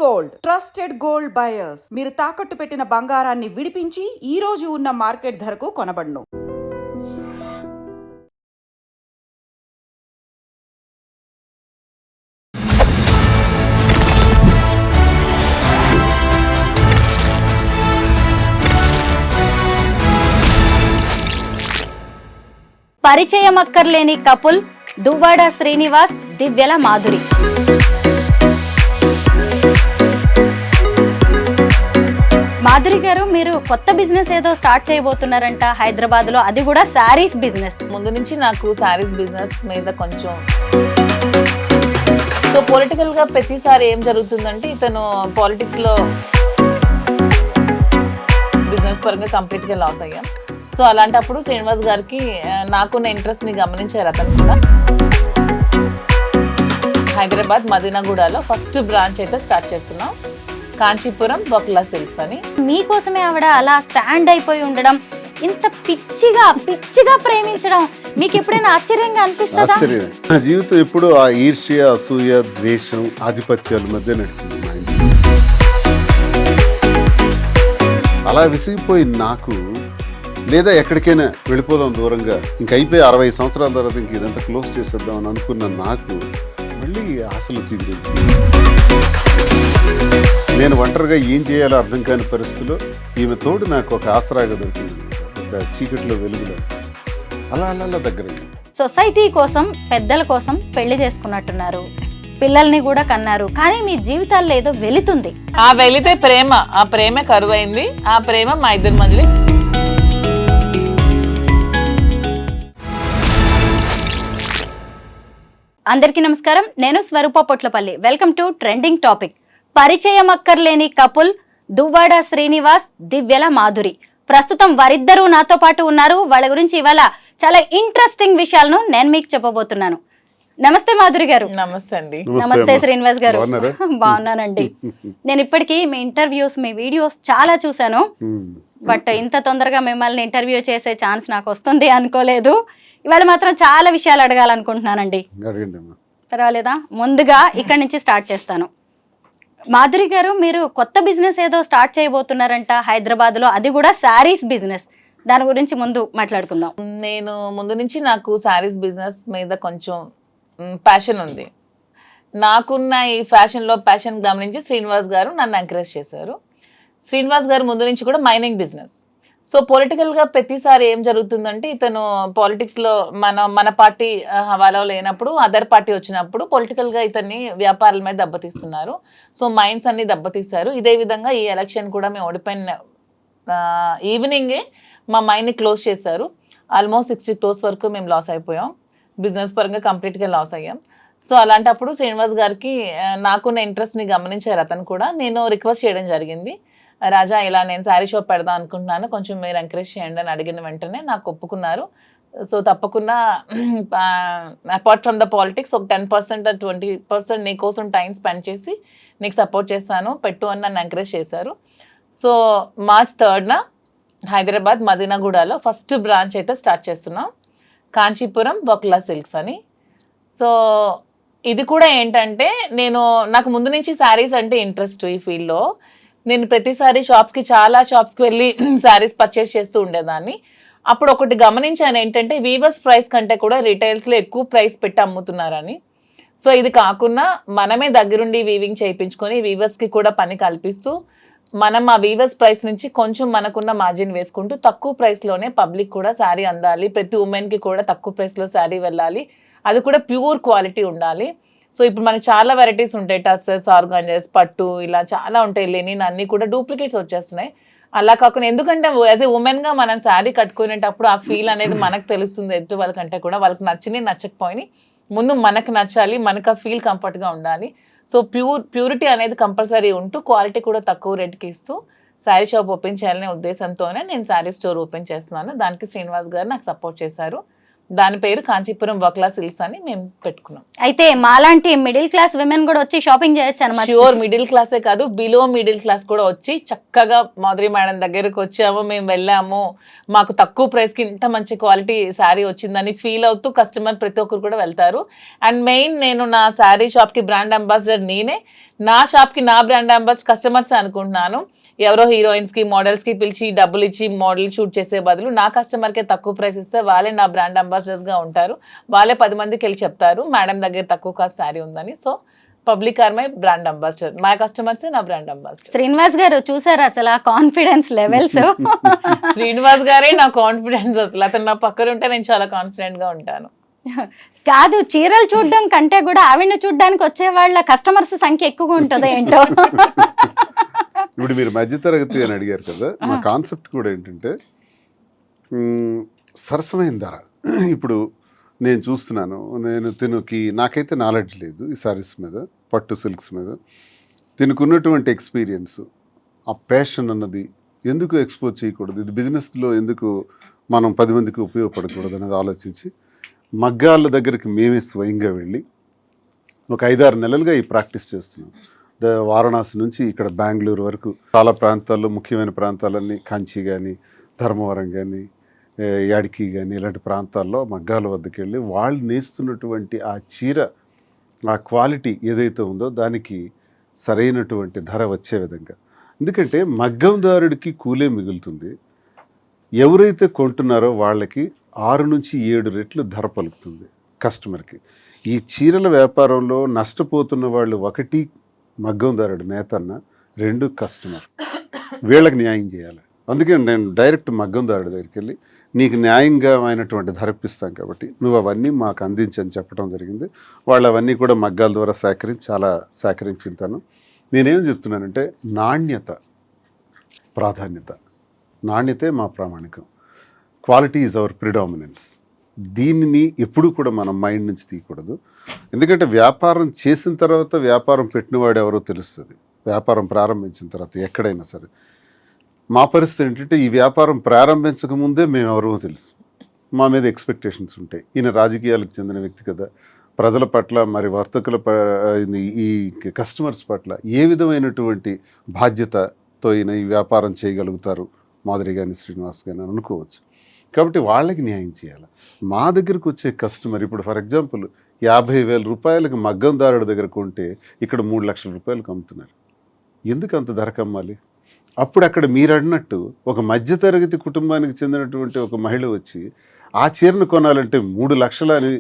Gold trusted gold buyers మీరు తాకట్టు పెట్టిన బంగారాన్ని విడిపించి ఈ రోజు ఉన్న మార్కెట్ ధరకు కొనబడును. పరిచయం అక్కర్లేని కపుల్ దువ్వాడ శ్రీనివాస్, దివ్యల మాధురి. మాధురి గారు, మీరు కొత్త బిజినెస్ ఏదో స్టార్ట్ చేయబోతున్నారంట హైదరాబాద్ లో, అది కూడా శారీస్ బిజినెస్. ముందు నుంచి నాకు శారీస్ బిజినెస్ మీద కొంచెం సో పొలిటికల్ గా ప్రతిసారి ఏం జరుగుతుందంటే ఇతను పాలిటిక్స్ లో బిజినెస్ పరంగా కంప్లీట్ గా లాస్ అయ్యాం. సో అలాంటప్పుడు శ్రీనివాస్ గారికి నాకున్న ఇంట్రెస్ట్ ని గమనించారు. అతను కూడా హైదరాబాద్ మదీనాగూడలో ఫస్ట్ బ్రాంచ్ అయితే స్టార్ట్ చేస్తున్నాం, కాంచీపురం బొక్లా సిల్క్స్ అని. మీకోసమే ఆవిడ అలా స్టాండ్ అయిపోయి ఉండడం, ఇంత పిచ్చిగా ప్రేమించడం మీకు ఎప్పుడైనా ఆశ్చర్యంగా అనిపిస్తుందా? నా జీవితం ఎప్పుడు ఆ ఈర్ష్య, అసూయ, ద్వేషం, ఆధిపత్యాల మధ్య నడిచింది. అలా విసిగిపోయి నాకు లేదా ఎక్కడికైనా వెళ్ళిపోదాం దూరంగా, ఇంక అయిపోయి 60 సంవత్సరాల తర్వాత ఇంక ఇదంతా క్లోజ్ చేసేద్దాం అని అనుకున్న నాకు మళ్ళీ ఆశలు చిగురించి నేను ఒంటరిగా ఏం చేయాలో అర్థం కాని పరిస్థితిలో ఈమె తోడు నాకు ఒక ఆసరాగా దొరికింది, ఒక చీకట్లో వెలుగులో. అలా అలా దగ్గర సొసైటీ కోసం, పెద్దల కోసం పెళ్లి చేసుకున్నట్టున్నారు, పిల్లల్ని కూడా కన్నారు, కానీ మీ జీవితాల్లో ఏదో వెళుతుంది. ఆ వెళితే ప్రేమ, ఆ ప్రేమ కరువైంది. ఆ ప్రేమ మా ఇద్దరి మధ్యలో. అందరికీ నమస్కారం, నేను Swarupa Potlapalli. Welcome to trending topic. పరిచయం అక్కర్లేని కపుల్ దువ్వాడ శ్రీనివాస్, దివ్యల మాధురి. ప్రస్తుతం వారిద్దరూ నాతో పాటు ఉన్నారు. వాళ్ళ గురించి ఇవాళ చాలా ఇంట్రెస్టింగ్ విషయాలను నేను మీకు చెప్పబోతున్నాను. నమస్తే మాధురి గారు. నమస్తే అండి. నమస్తే శ్రీనివాస్ గారు. బాగున్నానండి. నేను ఇప్పటికీ మీ ఇంటర్వ్యూస్, మీ వీడియోస్ చాలా చూశాను. బట్ ఇంత తొందరగా మిమ్మల్ని ఇంటర్వ్యూ చేసే ఛాన్స్ నాకు వస్తుంది అనుకోలేదు. ఇవాళ మాత్రం చాలా విషయాలు అడగాలనుకుంటున్నానండి. పర్వాలేదా? ముందుగా ఇక్కడి నుంచి స్టార్ట్ చేస్తాను. మాధురి గారు, మీరు కొత్త బిజినెస్ ఏదో స్టార్ట్ చేయబోతున్నారంట హైదరాబాద్ లో, అది కూడా శారీస్ బిజినెస్. దాని గురించి ముందు మాట్లాడుకుందాం. నేను ముందు నుంచి నాకు శారీస్ బిజినెస్ మీద కొంచెం ప్యాషన్ ఉంది. నాకున్న ఈ ఫ్యాషన్లో ప్యాషన్ గమనించి శ్రీనివాస్ గారు నన్ను ఎంకరేజ్ చేశారు. శ్రీనివాస్ గారు ముందు నుంచి కూడా మైనింగ్ బిజినెస్. సో పొలిటికల్గా ప్రతిసారి ఏం జరుగుతుందంటే ఇతను పాలిటిక్స్లో మన పార్టీ హవాలో లేనప్పుడు అదర్ పార్టీ వచ్చినప్పుడు పొలిటికల్గా ఇతన్ని వ్యాపారాల మీద దెబ్బతీస్తున్నారు. సో మైండ్స్ అన్ని దెబ్బతీస్తారు. ఇదే విధంగా ఈ ఎలక్షన్ కూడా మేము ఓడిపోయిన ఈవినింగే మా మైండ్ని క్లోజ్ చేశారు. ఆల్మోస్ట్ 60 crores వరకు మేము లాస్ అయిపోయాం. బిజినెస్ పరంగా కంప్లీట్గా లాస్ అయ్యాం. సో అలాంటప్పుడు శ్రీనివాస్ గారికి నాకున్న ఇంట్రెస్ట్ని గమనించారు. అతను కూడా నేను రిక్వెస్ట్ చేయడం జరిగింది, రాజా ఇలా నేను శారీ షాప్ పెడదాం అనుకుంటున్నాను, కొంచెం మీరు ఎంకరేజ్ చేయండి అని అడిగిన వెంటనే నాకు ఒప్పుకున్నారు. సో తప్పకుండా అపార్ట్ ఫ్రమ్ ద పాలిటిక్స్ ఒక 10% 20% నీ కోసం టైం స్పెండ్ చేసి నీకు సపోర్ట్ చేస్తాను, పెట్టు అని నన్ను ఎంకరేజ్ చేశారు. సో March 3rd హైదరాబాద్ మదీనాగూడలో ఫస్ట్ బ్రాంచ్ అయితే స్టార్ట్ చేస్తున్నాం, కాంచీపురం బొక్లా సిల్క్స్ అని. సో ఇది కూడా ఏంటంటే నాకు ముందు నుంచి శారీస్ అంటే ఇంట్రెస్ట్. ఈ ఫీల్డ్లో నేను ప్రతిసారి చాలా షాప్స్కి వెళ్ళి శారీస్ పర్చేస్ చేస్తూ ఉండేదాన్ని. అప్పుడు ఒకటి గమనించాను ఏంటంటే వీవర్స్ ప్రైస్ కంటే కూడా రిటైల్స్లో ఎక్కువ ప్రైస్ పెట్టి అమ్ముతున్నారని. సో ఇది కాకుండా మనమే దగ్గరుండి వీవింగ్ చేయించుకొని వీవర్స్కి కూడా పని కల్పిస్తూ మనం ఆ వీవర్స్ ప్రైస్ నుంచి కొంచెం మనకున్న మార్జిన్ వేసుకుంటూ తక్కువ ప్రైస్లోనే పబ్లిక్ కూడా శారీ అందాలి, ప్రతి ఉమెన్కి కూడా తక్కువ ప్రైస్లో శారీ వెళ్ళాలి, అది కూడా ప్యూర్ క్వాలిటీ ఉండాలి. సో ఇప్పుడు మనకి చాలా వెరైటీస్ ఉంటాయి, టస్సెస్, ఆర్గాంజెస్, పట్టు, ఇలా చాలా ఉంటాయి. లెనిన్ అన్నీ కూడా డూప్లికేట్స్ వచ్చేస్తున్నాయి. అలా కాకుండా ఎందుకంటే యాజ్ ఏ ఉమెన్గా మనం శారీ కట్టుకునేటప్పుడు ఆ ఫీల్ అనేది మనకు తెలుస్తుంది. ఎదుటి వాళ్ళకంటే కూడా వాళ్ళకి నచ్చినాయి నచ్చకపోయినాయి, ముందు మనకు నచ్చాలి, మనకు ఆ ఫీల్ కంఫర్ట్గా ఉండాలి. సో ప్యూరిటీ అనేది కంపల్సరీ ఉంటూ క్వాలిటీ కూడా తక్కువ రేట్కి ఇస్తూ శారీ షాప్ ఓపెన్ చేయాలనే ఉద్దేశంతోనే నేను శారీ స్టోర్ ఓపెన్ చేస్తున్నాను. దానికి శ్రీనివాస్ గారు నాకు సపోర్ట్ చేశారు. దాని పేరు కాంచీపురం బొక్లా సిల్క్స్ అని మేము పెట్టుకున్నాం. అయితే మాలాంటి మిడిల్ క్లాస్ విమెన్ కూడా వచ్చి షాపింగ్ చేయొచ్చు అన్నమాట. ష్యూర్, మిడిల్ క్లాసే కాదు, బిలో మిడిల్ క్లాస్ కూడా వచ్చి చక్కగా మాధురి మేడం దగ్గరకు వచ్చాము, మేము వెళ్ళాము, మాకు తక్కువ ప్రైస్కి ఇంత మంచి క్వాలిటీ శారీ వచ్చిందని ఫీల్ అవుతూ కస్టమర్ ప్రతి ఒక్కరు కూడా వెళ్తారు. అండ్ మెయిన్ నేను నా శారీ షాప్కి బ్రాండ్ అంబాసిడర్ నేనే. నా షాప్ కి నా బ్రాండ్ అంబాసిడర్ కస్టమర్స్ అనుకుంటున్నాను. ఎవరో హీరోయిన్స్ కి మోడల్స్ కి పిలిచి డబ్బులు ఇచ్చి మోడల్ షూట్ చేసే బదులు నా కస్టమర్ కే తక్కువ ప్రైస్ ఇస్తే వాళ్ళే నా బ్రాండ్ అంబాసిడర్స్ గా ఉంటారు. వాళ్ళే 10 మందికి వెళ్ళి చెప్తారు మేడం దగ్గర తక్కువ కాస్ట్ శారీ ఉందని. So public are my brand ambassador, my customers నా బ్రాండ్ అంబాసిడర్. శ్రీనివాస్ గారు చూసారు అసలు ఆ కాన్ఫిడెన్స్ లెవెల్స్. శ్రీనివాస్ గారే నా కాన్ఫిడెన్స్. అసలు అతను నా పక్కన ఉంటే నేను చాలా కాన్ఫిడెంట్ గా ఉంటాను. కాదు, చీరలు చూడడం కంటే కూడా ఆవిడని చూడడానికి వచ్చే వాళ్ళ కస్టమర్స్ సంఖ్య ఎక్కువగా ఉంటుందో ఏంటో. ఇప్పుడు మీరు మధ్యతరగతి అని అడిగారు కదా, మా కాన్సెప్ట్ కూడా ఏంటంటే సరసమైన ధర. ఇప్పుడు నేను చూస్తున్నాను, నాకైతే నాలెడ్జ్ లేదు ఈ సారీస్ మీద, పట్టు సిల్క్స్ మీద. తినుకున్నటువంటి ఎక్స్పీరియన్స్, ఆ ప్యాషన్ అన్నది ఎందుకు ఎక్స్పోజ్ చేయకూడదు, ఇది బిజినెస్లో ఎందుకు మనం 10 మందికి ఉపయోగపడకూడదు అనేది ఆలోచించి మగ్గాళ్ళ దగ్గరికి మేమే స్వయంగా వెళ్ళి ఒక 5-6 నెలలుగా ఈ ప్రాక్టీస్ చేస్తున్నాం. వారణాసి నుంచి ఇక్కడ బెంగళూరు వరకు చాలా ప్రాంతాల్లో, ముఖ్యమైన ప్రాంతాలన్నీ కంచి కానీ, ధర్మవరం కానీ, యాడికి కానీ, ఇలాంటి ప్రాంతాల్లో మగ్గాల వద్దకు వెళ్ళి వాళ్ళు నేస్తున్నటువంటి ఆ చీర, ఆ క్వాలిటీ ఏదైతే ఉందో దానికి సరైనటువంటి ధర వచ్చే విధంగా. ఎందుకంటే మగ్గందారుడికి కూలే మిగులుతుంది, ఎవరైతే కొంటున్నారో వాళ్ళకి 6 నుంచి 7 రెట్లు ధర పలుకుతుంది కస్టమర్కి. ఈ చీరల వ్యాపారంలో నష్టపోతున్న వాళ్ళు 1 మగ్గందారుడు నేతన్న, 2 కస్టమర్. వీళ్ళకి న్యాయం చేయాలి. అందుకే నేను డైరెక్ట్ మగ్గందారుడి దగ్గరికి వెళ్ళి నీకు న్యాయంగా అయినటువంటి ధర ఇప్పిస్తాం కాబట్టి నువ్వు అవన్నీ మాకు అందించని చెప్పడం జరిగింది. వాళ్ళు అవన్నీ కూడా మగ్గాల ద్వారా చాలా సేకరించుతాను. నేనేం చెప్తున్నానంటే నాణ్యత ప్రాధాన్యత, నాణ్యతే మా ప్రామాణికం. Quality is our predominance. దీనిని ఎప్పుడూ కూడా మనం మైండ్ నుంచి తీయకూడదు. ఎందుకంటే వ్యాపారం చేసిన తర్వాత వ్యాపారం పెట్టినవాడు ఎవరో తెలుస్తుంది, వ్యాపారం ప్రారంభించిన తర్వాత ఎక్కడైనా సరే. మా పరిస్థితి ఏంటంటే ఈ వ్యాపారం ప్రారంభించక ముందే మేము ఎవరో తెలుసు, మా మీద ఎక్స్పెక్టేషన్స్ ఉంటాయి. ఈయన రాజకీయాలకు చెందిన వ్యక్తి కదా, ప్రజల పట్ల మరి వర్తకుల ఈ కస్టమర్స్ పట్ల ఏ విధమైనటువంటి బాధ్యతతో ఈయన ఈ వ్యాపారం చేయగలుగుతారు మాధురి కానీ శ్రీనివాస్ కానీ అనుకోవచ్చు. కాబట్టి వాళ్ళకి న్యాయం చేయాలి. మా దగ్గరకు వచ్చే కస్టమర్ ఇప్పుడు ఫర్ ఎగ్జాంపుల్ 50,000 రూపాయలకు మగ్గందారుడి దగ్గర కొంటే ఇక్కడ 3 లక్షల రూపాయలకు అమ్ముతున్నారు. ఎందుకు అంత ధరకు అమ్మాలి? అప్పుడు అక్కడ మీరు అన్నట్టు ఒక మధ్యతరగతి కుటుంబానికి చెందినటువంటి ఒక మహిళ వచ్చి ఆ చీరను కొనాలంటే 3 లక్షలు అని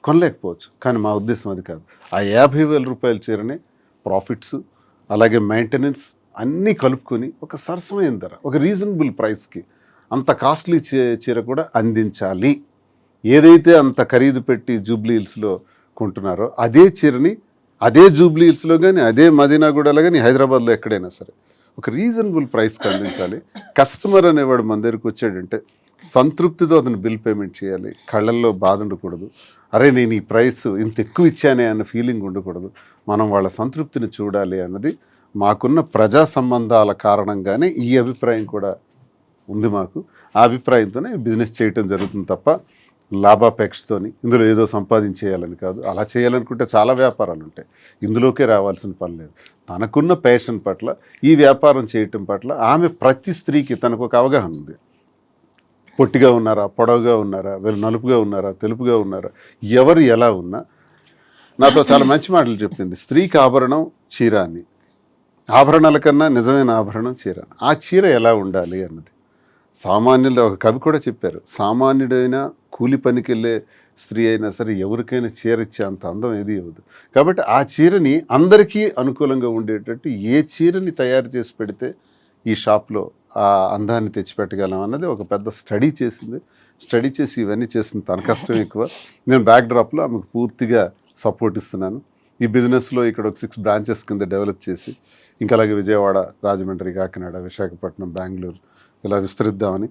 కొనలేకపోవచ్చు. కానీ మా ఉద్దేశం అది కాదు. ఆ 50,000 రూపాయల చీరనే ప్రాఫిట్స్ అలాగే మెయింటెనెన్స్ అన్నీ కలుపుకొని ఒక సరసమైన ధర, ఒక రీజనబుల్ ప్రైస్కి అంత కాస్ట్లీ చీర కూడా అందించాలి. ఏదైతే అంత ఖరీదు పెట్టి జూబ్లీ హిల్స్లో కొంటున్నారో అదే చీరని అదే జూబ్లీ హిల్స్లో కానీ, అదే మదీనాగూడలో కానీ, హైదరాబాద్లో ఎక్కడైనా సరే ఒక రీజనబుల్ ప్రైస్కి అందించాలి. కస్టమర్ అనేవాడు మన దగ్గరికి వచ్చాడంటే సంతృప్తితో అతను బిల్ పేమెంట్ చేయాలి. కళ్ళల్లో బాధ ఉండకూడదు, అరే నేను ఈ ప్రైస్ ఇంత ఎక్కువ ఇచ్చానే అన్న ఫీలింగ్ ఉండకూడదు. మనం వాళ్ళ సంతృప్తిని చూడాలి అన్నది మాకున్న ప్రజా సంబంధాల కారణంగానే ఈ అభిప్రాయం కూడా ఉంది మాకు. ఆ అభిప్రాయంతోనే బిజినెస్ చేయటం జరుగుతుంది తప్ప లాభాపేక్షతోని ఇందులో ఏదో సంపాదించేయాలని కాదు. అలా చేయాలనుకుంటే చాలా వ్యాపారాలు ఉంటాయి, ఇందులోకే రావాల్సిన పని లేదు. తనకున్న ప్యాషన్ పట్ల, ఈ వ్యాపారం చేయటం పట్ల ఆమె ప్రతి స్త్రీకి తనకు ఒక అవగాహన ఉంది. పొట్టిగా ఉన్నారా, పొడవుగా ఉన్నారా, వీళ్ళు నలుపుగా ఉన్నారా, తెలుపుగా ఉన్నారా, ఎవరు ఎలా ఉన్నా నాతో చాలా మంచి మాటలు చెప్పింది. స్త్రీకి ఆభరణం చీర అని, ఆభరణాల కన్నా నిజమైన ఆభరణం చీర. ఆ చీర ఎలా ఉండాలి అన్నది సామాన్యులు, ఒక కవి కూడా చెప్పారు, సామాన్యుడైన కూలి పనికి వెళ్ళే స్త్రీ అయినా సరే ఎవరికైనా చీర ఇచ్చే అంత అందం ఏది ఇవ్వదు. కాబట్టి ఆ చీరని అందరికీ అనుకూలంగా ఉండేటట్టు ఏ చీరని తయారు చేసి పెడితే ఈ షాప్లో ఆ అందాన్ని తెచ్చిపెట్టగలం అన్నది ఒక పెద్ద స్టడీ చేసింది. స్టడీ చేసి ఇవన్నీ చేసింది. తన కష్టం ఎక్కువ, నేను బ్యాక్డ్రాప్లో ఆమెకు పూర్తిగా సపోర్ట్ ఇస్తున్నాను. ఈ బిజినెస్లో ఇక్కడ ఒక 6 బ్రాంచెస్ కింద డెవలప్ చేసి ఇంకా అలాగే విజయవాడ, రాజమండ్రి, కాకినాడ, విశాఖపట్నం, బెంగళూరు ఇలా విస్తరిద్దామని,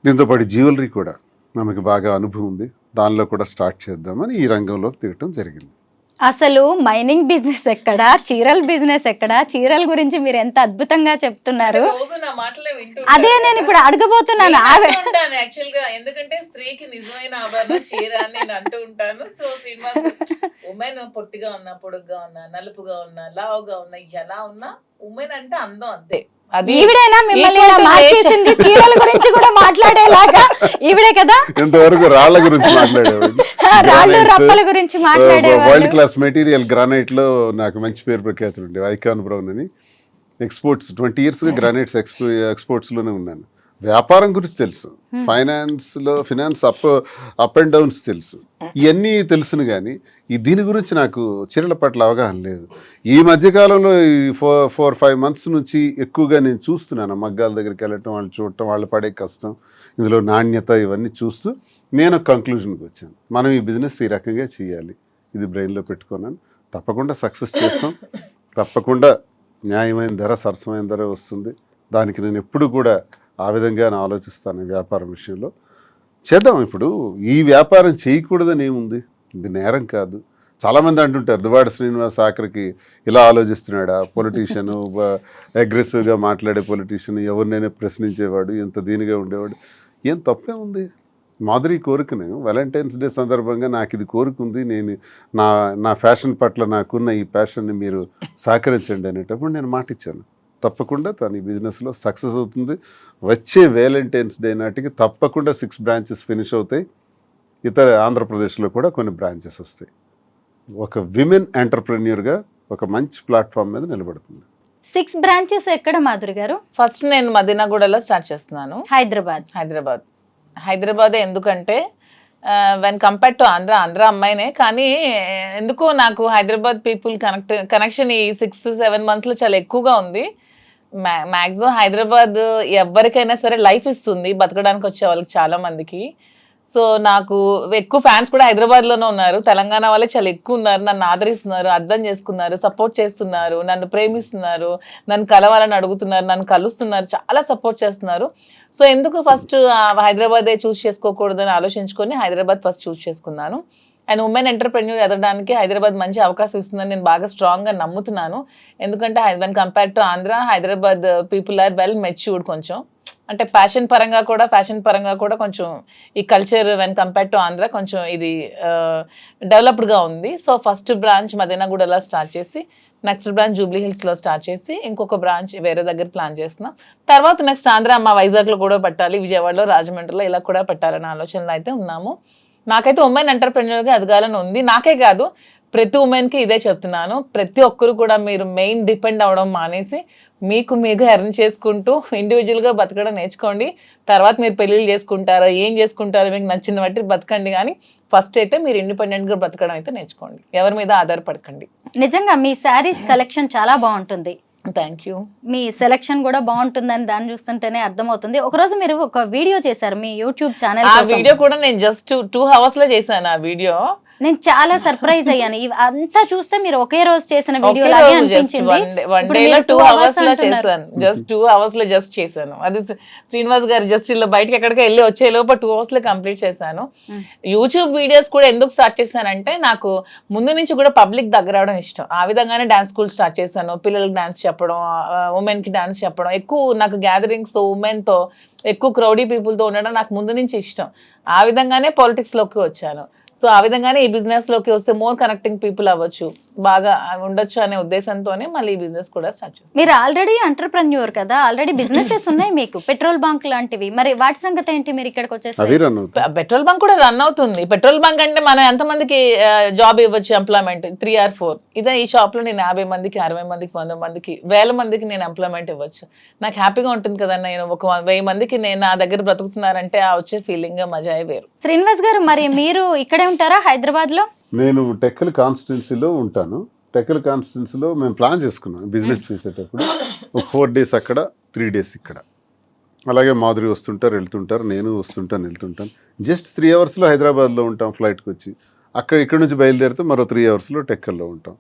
దీంతోపాటు జ్యువెలరీ కూడా ఆమెకు బాగా అనుభవం ఉంది, దానిలో కూడా స్టార్ట్ చేద్దామని ఈ రంగంలోకి దిగటం జరిగింది. అసలు మైనింగ్ బిజినెస్ ఎక్కడా, చీరల బిజినెస్ ఎక్కడా? చీరల గురించి మీరు ఎంత అద్భుతంగా చెప్తున్నారు. అదే నేను ఇప్పుడు అడగబోతున్నాను. యాక్చువల్ గా ఎందుకంటే స్త్రీకి నిజమైన ఆభరణం చీర అని నేను అంటూ ఉంటాను. సో శ్రీనివాస్, ఉమెన్ పొట్టిగా ఉన్నా, పొడుగ్గా ఉన్నా, నలుపుగా ఉన్నా, లావుగా ఉన్నా, ఎలా ఉన్నా ఉమెన్ అంటే అందం అంతే. అది ఈవిడైనా మిమ్మల్ని ఇలా equal to మార్చేసింది చీరల గురించి కూడా మాట్లాడేలాగా ఈవిడే కదా ఇంతవరకు రాళ్ల గురించి మాట్లాడేవాడు. రాళ్ళు రప్పల గురించి వరల్డ్ మాట్లాడేవాళ్ళు. క్లాస్ మెటీరియల్ గ్రానైట్ లో నాకు మంచి పేరు ప్రఖ్యాతులు ఉండే ఐకాన్ బ్రౌన్ అని. ఎక్స్పోర్ట్స్ 20 years గ్రానైట్స్ ఎక్స్పోర్ట్స్ లోనే ఉన్నాను. వ్యాపారం గురించి తెలుసు, ఫినాన్స్ అప్ అండ్ డౌన్స్ తెలుసు, ఇవన్నీ తెలుసును కానీ దీని గురించి నాకు చీరల పట్ల అవగాహన లేదు. ఈ మధ్యకాలంలో ఈ 4-5 months నుంచి ఎక్కువగా నేను చూస్తున్నాను. మగ్గాల దగ్గరికి వెళ్ళటం, వాళ్ళు చూడటం, వాళ్ళు పడే కష్టం, ఇందులో నాణ్యత, ఇవన్నీ చూస్తూ నేను కంక్లూజన్కి వచ్చాను. మనం ఈ బిజినెస్ ఈ రకంగా చేయాలి, ఇది బ్రెయిన్లో పెట్టుకున్నాను. తప్పకుండా సక్సెస్ చేస్తాం, తప్పకుండా న్యాయమైన ధర, సరసమైన ధర వస్తుంది. దానికి నేను ఎప్పుడు కూడా ఆ విధంగా ఆలోచిస్తాను. వ్యాపారం విషయంలో చేద్దాం. ఇప్పుడు ఈ వ్యాపారం చేయకూడదని ఏముంది, ఇది నేరం కాదు. చాలామంది అంటుంటారు దువ్వాడ శ్రీనివాస్ ఆఖరికి ఇలా ఆలోచిస్తున్నాడా, పొలిటీషియన్, అగ్రెసివ్గా మాట్లాడే పొలిటీషియన్, ఎవరినైనా ప్రశ్నించేవాడు, ఎంత దీనిగా ఉండేవాడు. ఏం తప్పే ఉంది? మాధురి కోరికను వాలంటైన్స్ డే సందర్భంగా నాకు ఇది కోరుకుంది, నేను నా ఫ్యాషన్ పట్ల నాకున్న ఈ ప్యాషన్ని మీరు సహకరించండి అనేటప్పుడు నేను మాట ఇచ్చాను. తప్పకుండా తను ఈ బిజినెస్లో సక్సెస్ అవుతుంది. వచ్చే వ్యాలంటైన్స్ డే నాటికి తప్పకుండా 6 branches ఫినిష్ అవుతాయి. ఇతర ఆంధ్రప్రదేశ్లో కూడా కొన్ని బ్రాంచెస్ వస్తాయి. ఒక విమెన్ ఎంటర్ప్రెన్యూర్గా ఒక మంచి ప్లాట్ఫామ్ మీద నిలబడుతుంది. 6 branches ఎక్కడ మాధురి గారు? ఫస్ట్ నేను మదీనాగూడలో స్టార్ట్ చేస్తున్నాను. హైదరాబాదే. ఎందుకంటే వెన్ కంపేర్ టు ఆంధ్ర అమ్మాయినే, కానీ ఎందుకో నాకు హైదరాబాద్ పీపుల్ కనెక్షన్ ఈ 6-7 monthsలో చాలా ఎక్కువగా ఉంది. మ్యాక్సిమం హైదరాబాద్ ఎవరికైనా సరే లైఫ్ ఇస్తుంది బతకడానికి వచ్చే వాళ్ళకి చాలా మందికి. సో నాకు ఎక్కువ ఫ్యాన్స్ కూడా హైదరాబాద్లోనే ఉన్నారు. తెలంగాణ వాళ్ళే చాలా ఎక్కువ ఉన్నారు. నన్ను ఆదరిస్తున్నారు, అర్థం చేసుకున్నారు, సపోర్ట్ చేస్తున్నారు, నన్ను ప్రేమిస్తున్నారు, నన్ను కలవాలని అడుగుతున్నారు, నన్ను కలుస్తున్నారు, చాలా సపోర్ట్ చేస్తున్నారు. సో ఎందుకు ఫస్ట్ హైదరాబాదే చూస్ చేసుకోకూడదని ఆలోచించుకొని హైదరాబాద్ ఫస్ట్ చూస్ చేసుకున్నాను. అండ్ ఉమెన్ ఎంటర్ప్రెన్యూర్ ఎదగడానికి హైదరాబాద్ మంచి అవకాశం ఇస్తుందని నేను బాగా స్ట్రాంగ్గా నమ్ముతున్నాను. ఎందుకంటే when compare to Andhra, Hyderabad people are well matured. కొంచెం అంటే ఫ్యాషన్ పరంగా కూడా కొంచెం ఈ culture when compare to Andhra కొంచెం ఇది డెవలప్డ్గా ఉంది. సో ఫస్ట్ బ్రాంచ్ మదీనాగూడలో స్టార్ట్ చేసి, నెక్స్ట్ బ్రాంచ్ జూబ్లీ హిల్స్లో స్టార్ట్ చేసి, ఇంకొక బ్రాంచ్ వేరే దగ్గర ప్లాన్ చేస్తున్నాం. తర్వాత నెక్స్ట్ ఆంధ్ర మా వైజాగ్లో కూడా పెట్టాలి, విజయవాడలో, రాజమండ్రిలో ఇలా కూడా పెట్టాలనే ఆలోచనలో అయితే ఉన్నాము. నాకైతే ఉమెన్ ఎంటర్ప్రెన్యూర్గా ఎదగాలని ఉంది. నాకే కాదు, ప్రతి ఉమెన్కి ఇదే చెప్తున్నాను. ప్రతి ఒక్కరు కూడా మీరు మెయిన్ డిపెండ్ అవ్వడం మానేసి మీకు ఎర్న్ చేసుకుంటూ ఇండివిజువల్గా బతకడం నేర్చుకోండి. తర్వాత మీరు పెళ్ళిళ్ళు చేసుకుంటారో ఏం చేసుకుంటారో మీకు నచ్చిన బట్టి బతకండి, కానీ ఫస్ట్ అయితే మీరు ఇండిపెండెంట్గా బతకడం అయితే నేర్చుకోండి. ఎవరి మీద ఆధారపడకండి. నిజంగా మీ శారీస్ కలెక్షన్ చాలా బాగుంటుంది. Thank you. మీ సెలెక్షన్ కూడా బాగుంటుందని దాన్ని చూస్తుంటేనే అర్థమవుతుంది. ఒకరోజు మీరు ఒక వీడియో చేశారు మీ యూట్యూబ్ ఛానల్. ఆ వీడియో కూడా నేను జస్ట్ 2 hours లో చేశాను. ఆ వీడియో నేను చాలా సర్ప్రైజ్ అయ్యాను. అంతా చూస్తే మీరు ఒకే రోజు చేసిన వీడియో లాగే అనిపించింది. వన్ డే లో 2 hours లో చేశాను. జస్ట్ 2 hours లో జస్ట్ చేశాను. అది శ్రీనివాస్ గారు జస్ట్ ఇలా బయటకి ఎక్కడికి వెళ్ళి వచ్చే లోపల 2 hours లో కంప్లీట్ చేశాను. యూట్యూబ్ వీడియోస్ కూడా ఎందుకు స్టార్ట్ చేశానంటే నాకు ముందు నుంచి కూడా పబ్లిక్ దగ్గర అవడం ఇష్టం. ఆ విధంగానే డాన్స్ స్కూల్ స్టార్ట్ చేశాను. పిల్లలకి డాన్స్ చెప్పడం, ఉమెన్ కి డాన్స్ చెప్పడం, ఎక్కువ నాకు గ్యాదరింగ్స్ ఉమెన్ తో ఎక్కువ క్రౌడీ పీపుల్ తో ఉండడం నాకు ముందు నుంచి ఇష్టం. ఆ విధంగానే పాలిటిక్స్ లోకి వచ్చాను. సో ఆ విధంగానే ఈ బిజినెస్ లోకి వస్తే మోర్ కనెక్టింగ్ పీపుల్ అవ్వచ్చు, బాగా ఉండొచ్చు అనే ఉద్దేశంతోనే మళ్ళీ ఈ బిజినెస్ కూడా స్టార్ట్ చేస్తాను. మీరు ఆల్రెడీ ఎంటర్ప్రెన్యూర్ కదా, ఆల్రెడీ బిజినెసెస్ ఉన్నాయి మీకు, పెట్రోల్ బంక్ లాంటివి. మరి వాటి సంగతి ఏంటి? మీరు ఇక్కడికి వచ్చేసి పెట్రోల్ బంక్ కూడా రన్ అవుతుంది. పెట్రోల్ బంక్ అంటే మనం ఎంతమందికి జాబ్ ఇవ్వచ్చు, ఎంప్లాయ్మెంట్ 3 or 4. ఇదే ఈ షాప్ లో నేను 50 మందికి, 60 మందికి, 100 మందికి, 1000 మందికి నేను ఎంప్లాయ్మెంట్ ఇవ్వచ్చు. నాకు హ్యాపీగా ఉంటుంది కదా. నేను ఒక 1000 మందికి నేను నా దగ్గర బ్రతుకుతున్నారంటే ఆ వచ్చే ఫీలింగ్ మజా వేరు. శ్రీనివాస్ గారు, మరి మీరు ఇక్కడే ఉంటారా హైదరాబాద్ లో? నేను టెక్కల్ కాన్స్టిట్యున్సీలో ఉంటాను. టెక్కల్ కాన్స్టిట్యున్సీలో మేము ప్లాన్ చేసుకున్నాం బిజినెస్ చేసేటప్పుడు. ఒక 4 days అక్కడ, 3 days ఇక్కడ. అలాగే మాధురి వస్తుంటారు, వెళ్తుంటారు, నేను వస్తుంటాను, వెళ్తుంటాను. జస్ట్ 3 hours హైదరాబాద్లో ఉంటాం ఫ్లైట్కి వచ్చి. ఇక్కడ నుంచి బయలుదేరితే మరో 3 hours టెక్కల్లో ఉంటాం.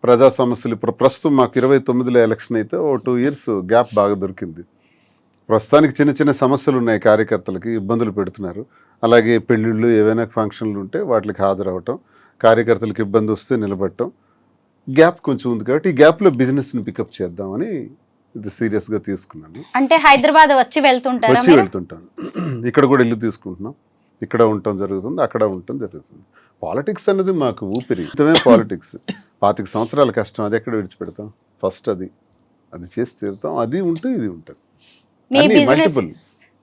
ప్రజా సమస్యలు ఇప్పుడు ప్రస్తుతం మాకు 29లో ఎలక్షన్ అయితే ఓ 2 years గ్యాప్ బాగా దొరికింది. ప్రస్తుతానికి చిన్న చిన్న సమస్యలు ఉన్నాయి, కార్యకర్తలకి ఇబ్బందులు పెడుతున్నారు. అలాగే పెళ్ళిళ్ళు, ఏవైనా ఫంక్షన్లు ఉంటే వాటికి హాజరవటం, కార్యకర్తలకు ఇబ్బంది వస్తే నిలబడటం, గ్యాప్ కొంచెం ఉంది. కాబట్టి ఈ గ్యాప్లో బిజినెస్ని పికప్ చేద్దామని ఇది సీరియస్గా తీసుకున్నాను. అంటే హైదరాబాద్ వచ్చి వెళ్తుంటాను. ఇక్కడ కూడా ఇల్లు తీసుకుంటున్నాం, ఇక్కడ ఉండటం జరుగుతుంది, అక్కడ ఉండటం జరుగుతుంది. పాలిటిక్స్ అనేది మాకు ఊపిరి. పాలిటిక్స్ 25 సంవత్సరాల కష్టం, అది ఎక్కడ విడిచిపెడతాం? ఫస్ట్ అది అది చేసి తీరుతాం. అది ఉంటే ఇది ఉంటుంది. మీ అన్ని బిజినెస్ మల్టిపుల్.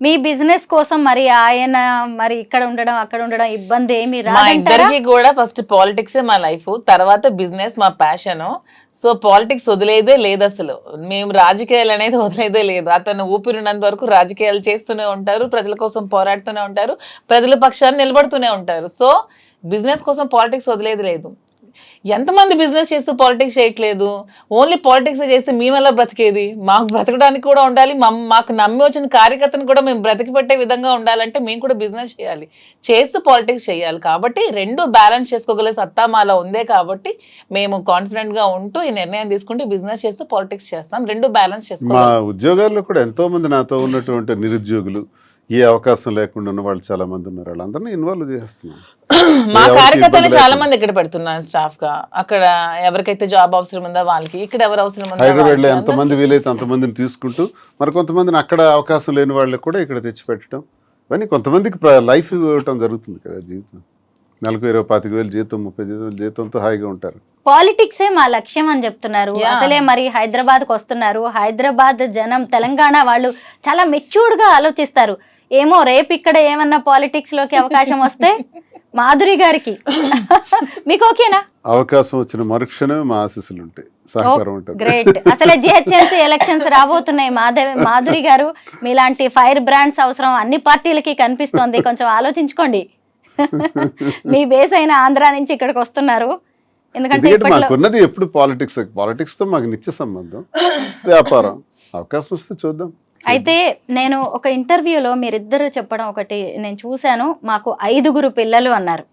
మీ బిజినెస్ కోసం మరి ఆయన మరి ఇక్కడ ఉండడం అక్కడ ఉండడం ఇబ్బంది ఏమి మా రాదంటారా? ఇద్దరికి కూడా ఫస్ట్ పాలిటిక్సే మా లైఫ్, తర్వాత బిజినెస్ మా ప్యాషన్. సో పాలిటిక్స్ వదిలేదే లేదు అసలు. మేము రాజకీయాలు అనేది వదిలేదే లేదు. అతను ఊపిరినంత వరకు రాజకీయాలు చేస్తూనే ఉంటారు, ప్రజల కోసం పోరాడుతూనే ఉంటారు, ప్రజల పక్షాన్ని నిలబడుతూనే ఉంటారు. సో బిజినెస్ కోసం పాలిటిక్స్ వదిలేది లేదు. ఎంతమంది బిజినెస్ చేస్తూ పాలిటిక్స్ చేయట్లేదు? ఓన్లీ పాలిటిక్స్ చేస్తే మేము ఎలా బ్రతికేది? మాకు బ్రతకడానికి కూడా ఉండాలి, మాకు నమ్మి వచ్చిన కార్యకర్తను కూడా మేము బ్రతికి పెట్టే విధంగా ఉండాలంటే మేము కూడా బిజినెస్ చేయాలి, చేస్తూ పాలిటిక్స్ చేయాలి. కాబట్టి రెండు బ్యాలెన్స్ చేసుకోగల సత్తా మాలో ఉందే కాబట్టి మేము కాన్ఫిడెంట్ గా ఉంటూ ఈ నిర్ణయం తీసుకుంటూ బిజినెస్ చేస్తూ పాలిటిక్స్ చేస్తాం. రెండు బ్యాలెన్స్ మా చేసుకోవాలి. ఉద్యోగాల్లో కూడా ఎంతో మంది నాతో ఉన్నటువంటి నిరుద్యోగులు, ఏ అవకాశం లేకుండా ఉన్న వాళ్ళు చాలా మంది ఉన్నారు. వాళ్ళందరినీ ఇన్వాల్వ్ చేస్తున్నాం. మా ఎవరికి కార్యకర్తలు ఇబ్బంది చాలా లేకుండా. మంది ఇక్కడ పెడుతున్నాను స్టాఫ్ గా. అక్కడ ఎవరికైతే జాబ్ అవసరం ఉందో వాళ్ళకి, ఇక్కడ ఎవరు అవసరం ఉందో హైదరాబాద్ లో వాళ్ళకి. ఎంతమంది వీలైతే అంతమందిని తీసుకుంటూ మరి కొంతమందిని అక్కడ అవకాశం లేని వాళ్ళకి కూడా ఇక్కడ తెచ్చిపెట్టడం, ఇవన్నీ కొంతమందికి లైఫ్ ఇవ్వటం జరుగుతుంది కదా. జీవితం నెలకు 20-25,000 జీతం, 30,000 జీతంతో హాయిగా ఉంటారు. పాలిటిక్సే మా లక్ష్యం అని చెప్తున్నారు. Yeah. అసలే మరి హైదరాబాద్కి వస్తున్నారు. హైదరాబాద్ జనం, తెలంగాణ వాళ్ళు చాలా మెచ్యూర్డ్ గా ఆలోచిస్తారు. ఏమో రేపు ఇక్కడ ఏమన్నా పాలిటిక్స్ లోకి అవకాశం వస్తే మాధురి గారికి మీకు ఓకేనా? అవకాశం వచ్చిన మరుక్షణమే మా ఆశీస్సులు ఉంటాయి, సహకారం ఉంటుంది. గ్రేట్. అసలే జిహెచ్ఎంసీ ఎలక్షన్స్ రాబోతున్నాయి. మాధురి గారు మీలాంటి ఫైర్ బ్రాండ్స్ అవసరం అన్ని పార్టీలకి కనిపిస్తోంది. కొంచెం ఆలోచించుకోండి. మీ బేస్ అయిన ఆంధ్ర నుంచి ఇక్కడికి వస్తున్నారు. ఎందుకంటే ఎందుకంటే ఇప్పట్లో మాకున్నది ఎప్పుడు పాలిటిక్స్ తో మాకు నిత్య సంబంధం, వ్యాపారం. అవకాశం వస్తే చూద్దాం. అయితే నేను ఒక ఇంటర్వ్యూలో మీరిద్దరు చెప్పడం ఒకటి నేను చూశాను. మాకు 5 పిల్లలు అన్నారు.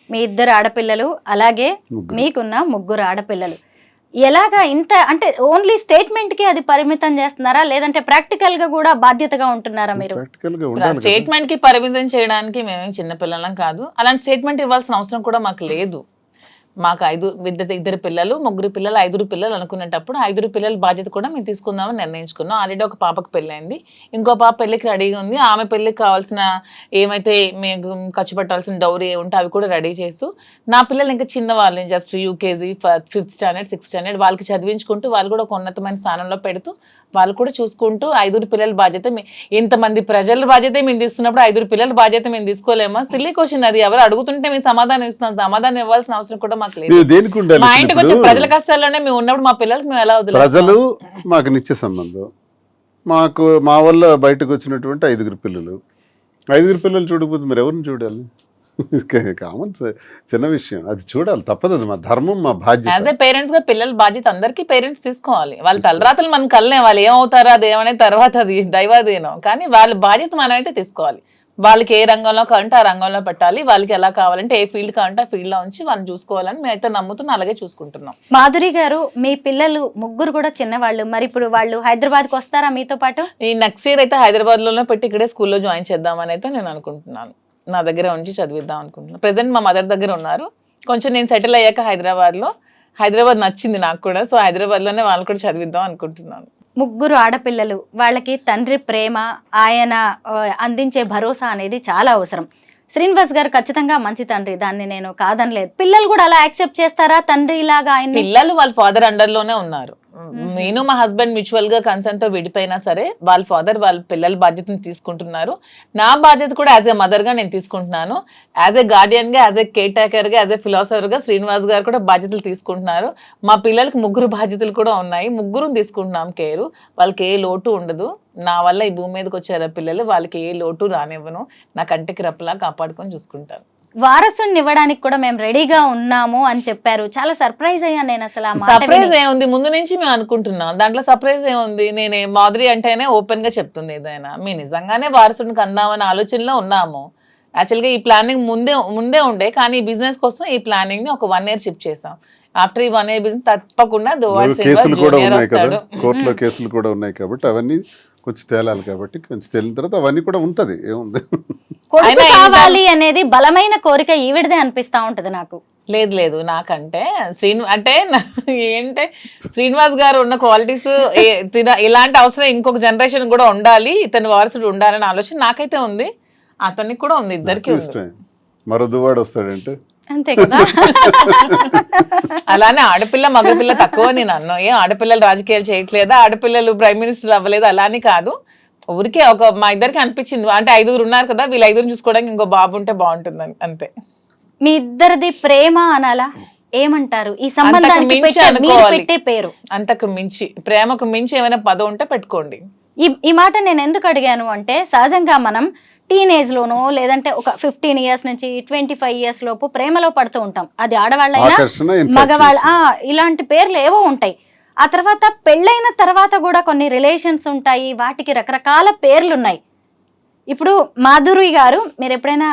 మీ 2 ఆడపిల్లలు, అలాగే ముగ్గురు. మీకున్న 3 ఆడపిల్లలు. ఎలాగా ఇంత అంటే ఓన్లీ స్టేట్మెంట్ కి అది పరిమితం చేస్తున్నారా, లేదంటే ప్రాక్టికల్ గా కూడా బాధ్యతగా ఉంటున్నారా మీరు? ప్రాక్టికల్ గా ఉండాలి కదా. స్టేట్మెంట్ కి పరిమితం చేయడానికి మేమేం చిన్నపిల్లలం కాదు. అలాంటి స్టేట్మెంట్ ఇవ్వాల్సిన అవసరం కూడా మాకు లేదు. మాకు 2 పిల్లలు, 3 పిల్లలు, 5 పిల్లలు అనుకునేటప్పుడు 5 పిల్లల బాధ్యత కూడా మేము తీసుకుందామని నిర్ణయించుకున్నాం. ఆల్రెడీ ఒక పాపకు పెళ్ళైంది, ఇంకో పాప పెళ్ళికి రెడీగా ఉంది. ఆమె పెళ్ళికి కావాల్సిన ఏమైతే మేము ఖర్చు పెట్టాల్సిన డౌరీ ఉంటే అవి కూడా రెడీ చేస్తూ, నా పిల్లలు ఇంకా చిన్నవాళ్ళు, just UKG, 5th standard, 6th standard, వాళ్ళకి చదివించుకుంటూ వాళ్ళు కూడా ఒక ఉన్నతమైన స్థానంలో పెడుతూ వాళ్ళు కూడా చూసుకుంటూ 5 పిల్లల బాధ్యత ఇంతమంది ప్రజల బాధ్యత మేము తీసుకున్నప్పుడు 5 పిల్లల బాధ్యత మేము తీసుకోలేమా? సిల్లీ క్వశ్చన్ అది. ఎవరు అడుగుతుంటే మేము సమాధానం ఇస్తున్నాం. సమాధానం ఇవ్వాల్సిన అవసరం కూడా మాకు లేదు. మీరు దేనికి ఉండాలి? మా ఇంటికి వచ్చే ప్రజల కష్టాల్లోనే మేము ఉన్నప్పుడు మా పిల్లలకి మేము ఎలా వదిలేస్తాం? ప్రజలు మాకు నిత్య సంబంధం. మాకు మా వల్ల బయటకు వచ్చినటువంటి 5 పిల్లలు. 5 పిల్లలు చూడకపోతే మీరు ఎవరిని చూడాలి? కామన్, చిన్న విషయం. అది చూడాలి, తప్పదు. అది మా ధర్మం, మా బాధ్యత. యాజ్ ఏ పేరెంట్స్ గా పిల్లల బాధ్యత అందరికీ పేరెంట్స్ తీసుకోవాలి. వాళ్ళ తలరాతలు మనం కలనే, వాళ్ళు ఏమవుతారో అదేమనే తర్వాత అది దైవాధీనం. కానీ వాళ్ళ బాధ్యత మనం అయితే తీసుకోవాలి. వాళ్ళకి ఏ రంగంలో కావాలంటే ఆ రంగంలో పెట్టాలి. వాళ్ళకి ఎలా కావాలంటే ఏ ఫీల్డ్ కావాలంటే ఆ ఫీల్డ్ లో ఉంచి వాళ్ళని చూసుకోవాలని మేమైతే నమ్ముతున్నాం, అలాగే చూసుకుంటున్నాం. మాధురి గారు, మీ పిల్లలు 3 కూడా చిన్నవాళ్ళు. మరి ఇప్పుడు వాళ్ళు హైదరాబాద్కి వస్తారా మీతో పాటు? ఈ నెక్స్ట్ ఇయర్ అయితే హైదరాబాద్ లోనే పెట్టి ఇక్కడే స్కూల్లో జాయిన్ చేద్దామని అయితే నేను అనుకుంటున్నాను. నా దగ్గర ఉంచి చదివిద్దాం అనుకుంటున్నాను. ప్రెసెంట్ మా మదర్ దగ్గర ఉన్నారు. కొంచెం నేను సెటిల్ అయ్యాక హైదరాబాద్ నచ్చింది నాకు కూడా. సో హైదరాబాద్ లోనే వాళ్ళు కూడా చదివిద్దాం అనుకుంటున్నాను. 3 ఆడపిల్లలు, వాళ్ళకి తండ్రి ప్రేమ, ఆయన అందించే భరోసా అనేది చాలా అవసరం. శ్రీనివాస్ గారు ఖచ్చితంగా మంచి తండ్రి, దాన్ని నేను కాదనలేదు. పిల్లలు కూడా అలా యాక్సెప్ట్ చేస్తారా తండ్రి లాగా? ఆయన పిల్లలు వాళ్ళ ఫాదర్ అండర్ లోనే ఉన్నారు. నేను మా హస్బెండ్ మ్యూచువల్ గా కన్సర్న్ తో విడిపోయినా సరే వాళ్ళ ఫాదర్ వాళ్ళ పిల్లల బాధ్యతను తీసుకుంటున్నారు. నా బాధ్యత కూడా యాజ్ ఏ మదర్ గా నేను తీసుకుంటున్నాను. యాజ్ ఏ గార్డియన్ గా, యాజ్ ఏ కేర్ టేకర్ గా, యాజ్ ఏ ఫిలాసఫర్ గా శ్రీనివాస్ గారు కూడా బాధ్యతలు తీసుకుంటున్నారు. మా పిల్లలకి 3 బాధ్యతలు కూడా ఉన్నాయి. 3 తీసుకుంటున్నాం కేరు. వాళ్ళకి ఏ లోటు ఉండదు. నా వల్ల ఈ భూమి మీదకి వచ్చారు పిల్లలు, వాళ్ళకి ఏ లోటు రానివ్వను. నా కంటికి రెప్పలా కాపాడుకొని చూసుకుంటాను. వారసుని ఇవ్వడానికి కూడా మేము రెడీగా ఉన్నాము అని చెప్పారు. చాలా సర్ప్రైజ్ అయ్యాను నేను అసలు. ఆ మాట సర్ప్రైజ్ ఏముంది, ముందు నుంచి మేము అనుకుంటున్నాం. దాంట్లో సర్ప్రైజ్ ఏముంది? నేనే మాధురి అంటేనే ఓపెన్ గా చెప్తుంది ఏదైనా. మేము నిజంగానే వారసుడికి అందామనే ఆలోచనలో ఉన్నాము. యాక్చువల్గా ఈ ప్లానింగ్ ముందే ఉండే, కానీ ఈ బిజినెస్ కోసం ఈ ప్లానింగ్ ని ఒక 1 year షిఫ్ట్ చేసాం. ఆఫ్టర్ ఈ 1 year బిజినెస్ తప్పకుండా కేసులు కూడా ఉన్నాయి కదా, కోర్టులో కేసులు కూడా ఉన్నాయి కాబట్టి అవన్నీ కొంచెం తేలాలి. కాబట్టి కొంచెం తేలిన తర్వాత అవన్నీ కూడా ఉంటది. ఏముంది, కొడుకు కావాలి అనేది బలమైన కోరిక ఈవిడదే అనిపిస్తా ఉంటది నాకు. లేదు నాకంటే ఏంటంటే శ్రీనివాస్ గారు ఉన్న క్వాలిటీస్, ఇలాంటి అవసరం ఇంకొక జనరేషన్ కూడా ఉండాలి, ఇతని వారసుడు ఉండాలనే ఆలోచన నాకైతే ఉంది, అతనికి కూడా ఉంది, ఇద్దరికి ఉంది. ఇష్టమే. మరో దువాడు వస్తాడంటే అంతే కదా. అలానే ఆడపిల్ల మగపిల్ల తక్కువ నేను అన్నా. ఏం ఆడపిల్లలు రాజకీయాలు చేయట్లేదా, ఆడపిల్లలు ప్రైమ్ మినిస్టర్ అవ్వలేదు అలానే కాదు. ఊరికే మా ఇద్దరికి అనిపించింది, అంటే 5 ఉన్నారు కదా, వీళ్ళు 5 చూసుకోవడానికి ఇంకో బాబు ఉంటే బాగుంటుంది అంతే. మీ ఇద్దరిది ప్రేమ అనాలా, ఏమంటారు ఈ అంతకు సంబంధానికి మించి మీరు అనుకోవాలి. పెట్టే పేరు? అంతకు మించి, ప్రేమకు మించి ఏమైనా పదం ఉంటే పెట్టుకోండి. ఈ మాట నేను ఎందుకు అడిగాను అంటే, సహజంగా మనం టీనేజ్ లోనో లేదంటే ఒక 15 ఇయర్స్ నుంచి 25 ఇయర్స్ లోపు ప్రేమలో పడుతూ ఉంటాం. అది ఆడవాళ్ళైనా ఆకర్షణ, మగవాళ్ళ infatuation. ఇలాంటి పేర్లు ఏవో ఉంటాయి. ఆ తర్వాత పెళ్ళైన తర్వాత కూడా కొన్ని రిలేషన్స్ ఉంటాయి, వాటికి రకరకాల పేర్లు ఉన్నాయి. ఇప్పుడు మాధురి గారు, మీరు ఎప్పుడైనా